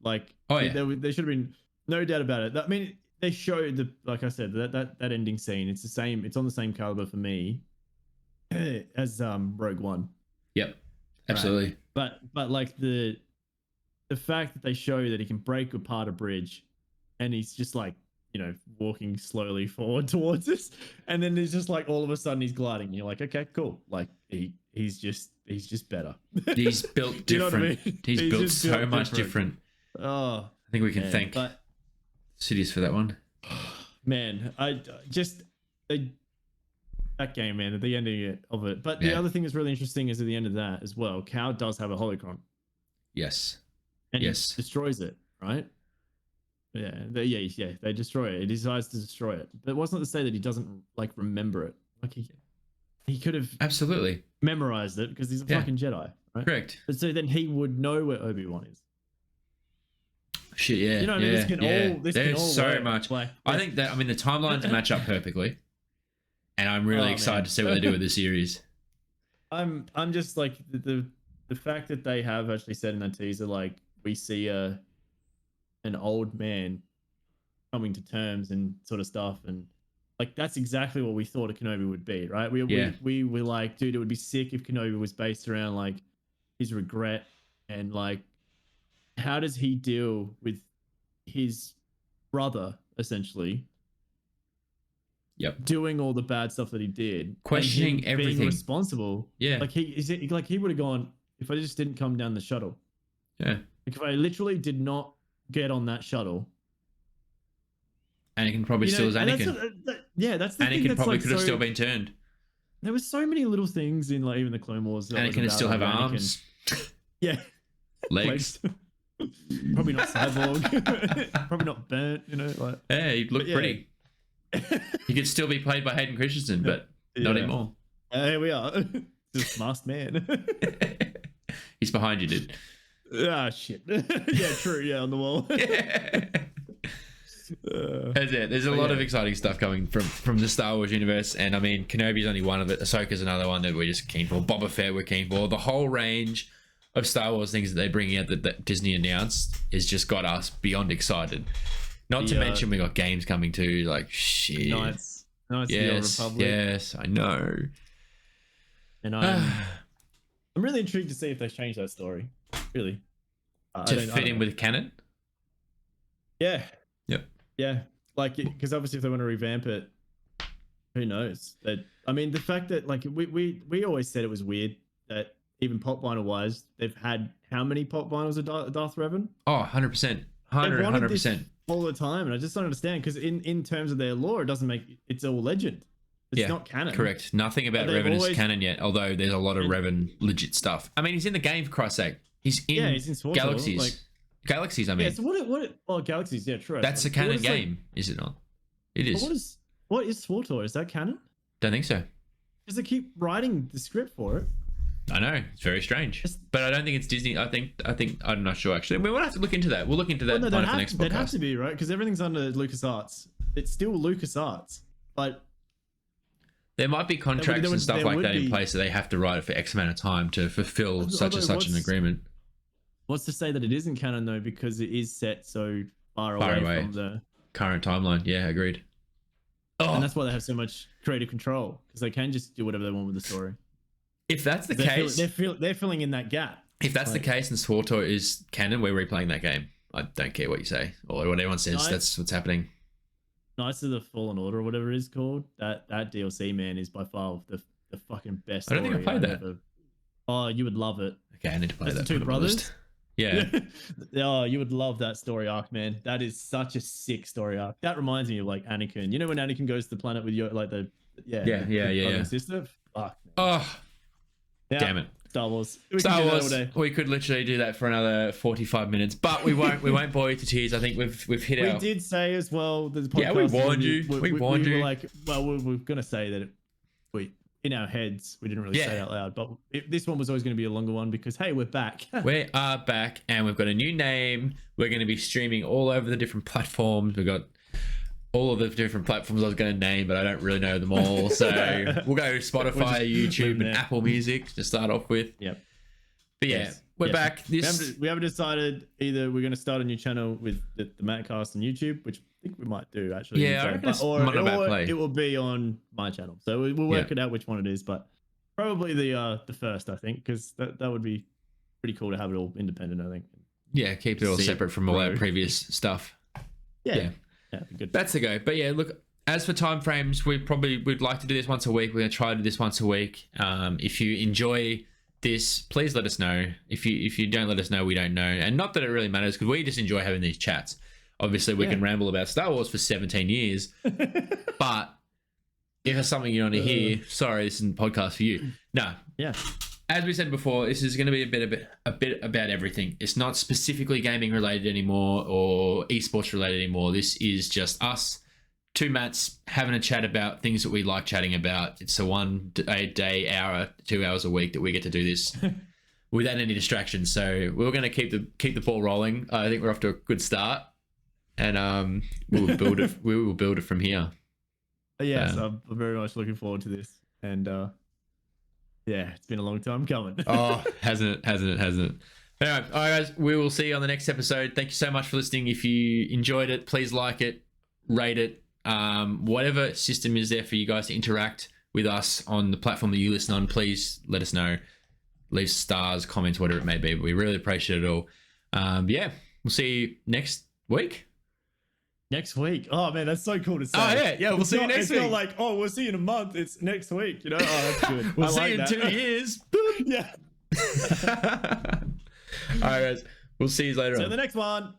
Like, there should have been no doubt about it. I mean, they showed like I said, that ending scene. It's the same. It's on the same caliber for me as Rogue One. Yep, absolutely. Right? But like the fact that they show that he can break apart a bridge, and he's just like, you know, walking slowly forward towards us, and then there's just like all of a sudden he's gliding. And you're like, okay, cool. Like he's just better. He's built different. You know what I mean? He's built so much different. Oh, I think we can thank Sidious for that one. Man, that game, man, at the ending of it. But the other thing that's really interesting is at the end of that as well, Cal does have a holocron. Yes. And he destroys it, right? Yeah, they destroy it. He decides to destroy it. But it wasn't to say that he doesn't like remember it. Like he could have absolutely memorized it because he's a fucking Jedi, right? Correct. But so then he would know where Obi-Wan is. Shit, yeah. You know what I mean? This can all so work. much. I think that the timelines match up perfectly. And I'm really excited to see what they do with the series. I'm just like the fact that they have actually said in that teaser, like we see an old man coming to terms and sort of stuff, and like that's exactly what we thought a Kenobi would be, right? We were like, dude, it would be sick if Kenobi was based around like his regret and like how does he deal with his brother essentially. Yep. Doing all the bad stuff that he did, questioning everything, being responsible. Yeah, like he would have gone if I just didn't come down the shuttle. Yeah, like if I literally did not get on that shuttle. Anakin probably still is Anakin. Yeah, that's the thing. Anakin probably could have still been turned. There was so many little things in like even the Clone Wars. Anakin still have arms. Yeah. Legs. Probably not cyborg. Probably not burnt. Like. Yeah, he'd look pretty. He could still be played by Hayden Christensen, but not anymore. Here we are. Just masked man. He's behind you, dude. Ah, shit. Yeah, true. Yeah, on the wall. That's it. There's a lot of exciting stuff coming from the Star Wars universe, and I mean, Kenobi's only one of it. Ahsoka's another one that we're just keen for. Boba Fett we're keen for. The whole range of Star Wars things that they bring out that Disney announced has just got us beyond excited. Not to mention we got games coming too. Like shit. Nice. Yes, yes, I know. And I'm really intrigued to see if they change that story. Really. To fit in with canon. Yeah. Yep. Yeah, like because obviously if they want to revamp it, who knows? I mean, the fact that like we always said it was weird that even pop vinyl wise, they've had how many pop vinyls of Darth Revan? Oh, 100%, 100%. All the time, and I just don't understand because in terms of their lore, it doesn't make it's all legend. It's not canon. Correct. Nothing about Revan is canon yet, although there's a lot of Revan legit stuff. I mean, he's in the game for Christ's sake. He's in Galaxies. Galaxies, I mean. Yeah, so what Galaxies, yeah, true. That's a canon game, is it not? It is. What is SWTOR? Is that canon? Don't think so. Does it keep writing the script for it? I know, it's very strange. But I don't think it's Disney. I think I'm not sure actually. We'll have to look into that. We'll look into that for the next podcast. They'd have to be, right? Because everything's under LucasArts. It's still LucasArts. But there might be contracts and stuff like that in place that they have to write it for X amount of time to fulfill such an agreement. What's to say that it isn't canon though, because it is set so far away from the current timeline. Yeah, agreed. And that's why they have so much creative control, because they can just do whatever they want with the story. If that's the case, they're filling in that gap. If that's the case and SWTOR is canon, we're replaying that game. I don't care what you say or what anyone says. That's what's happening. Knights of the Fallen Order or whatever it is called. That DLC, man, is by far the fucking best. I don't think I played that. Oh, you would love it. Okay, I need to play that. The two brothers. Yeah. Oh, you would love that story arc, man. That is such a sick story arc. That reminds me of like Anakin. You know when Anakin goes to the planet with your like the sister. Fuck. Man. Oh, damn it. Star Wars. We could literally do that for another 45 minutes, but we won't. We won't bore you to tears. I think we've hit our. We did say as well. The podcast, yeah, we warned you. We warned you. Were like, well, we're gonna say that we in our heads we didn't really say it out loud, but this one was always going to be a longer one because hey, we're back. We are back, and we've got a new name. We're going to be streaming all over the different platforms. We've got all of the different platforms I was going to name, but I don't really know them all. So we'll go Spotify, YouTube, and Apple Music to start off with. Yep. But we're back. We haven't decided either we're going to start a new channel with the Mattcast on YouTube, which I think we might do actually. Yeah, I reckon it will be on my channel. So we'll work it out which one it is, but probably the first, I think, because that would be pretty cool to have it all independent, I think. Yeah, keep it all separate from all our previous stuff. Yeah, good. That's the go. But yeah, look, as for time frames, we'd like to do this once a week. We're going to try to do this once a week. If you enjoy this, please let us know. If you don't let us know, we don't know. And not that it really matters, because we just enjoy having these chats. Obviously, we can ramble about Star Wars for 17 years. But if it's something you want to hear, sorry, this isn't a podcast for you. No. Yeah. As we said before, this is going to be a bit about everything. It's not specifically gaming related anymore or esports related anymore. This is just us, two Matts, having a chat about things that we like chatting about. It's a day, hour, 2 hours a week that we get to do this without any distractions. So we're going to keep the ball rolling. I think we're off to a good start, and we will build it. We will build it from here. Yes, I'm very much looking forward to this, and yeah, it's been a long time coming. Oh, hasn't it? Anyway, all right, guys, we will see you on the next episode. Thank you so much for listening. If you enjoyed it, please like it, rate it. Whatever system is there for you guys to interact with us on the platform that you listen on, please let us know. Leave stars, comments, whatever it may be. But we really appreciate it all. Yeah, we'll see you next week. Next week. Oh man, that's so cool to say. Oh yeah, we'll see you next week. It's not like, oh, we'll see you in a month. It's next week. You know, oh, that's good. We'll see you in 2 years. Yeah. All right, guys. We'll see you later on. See you in the next one.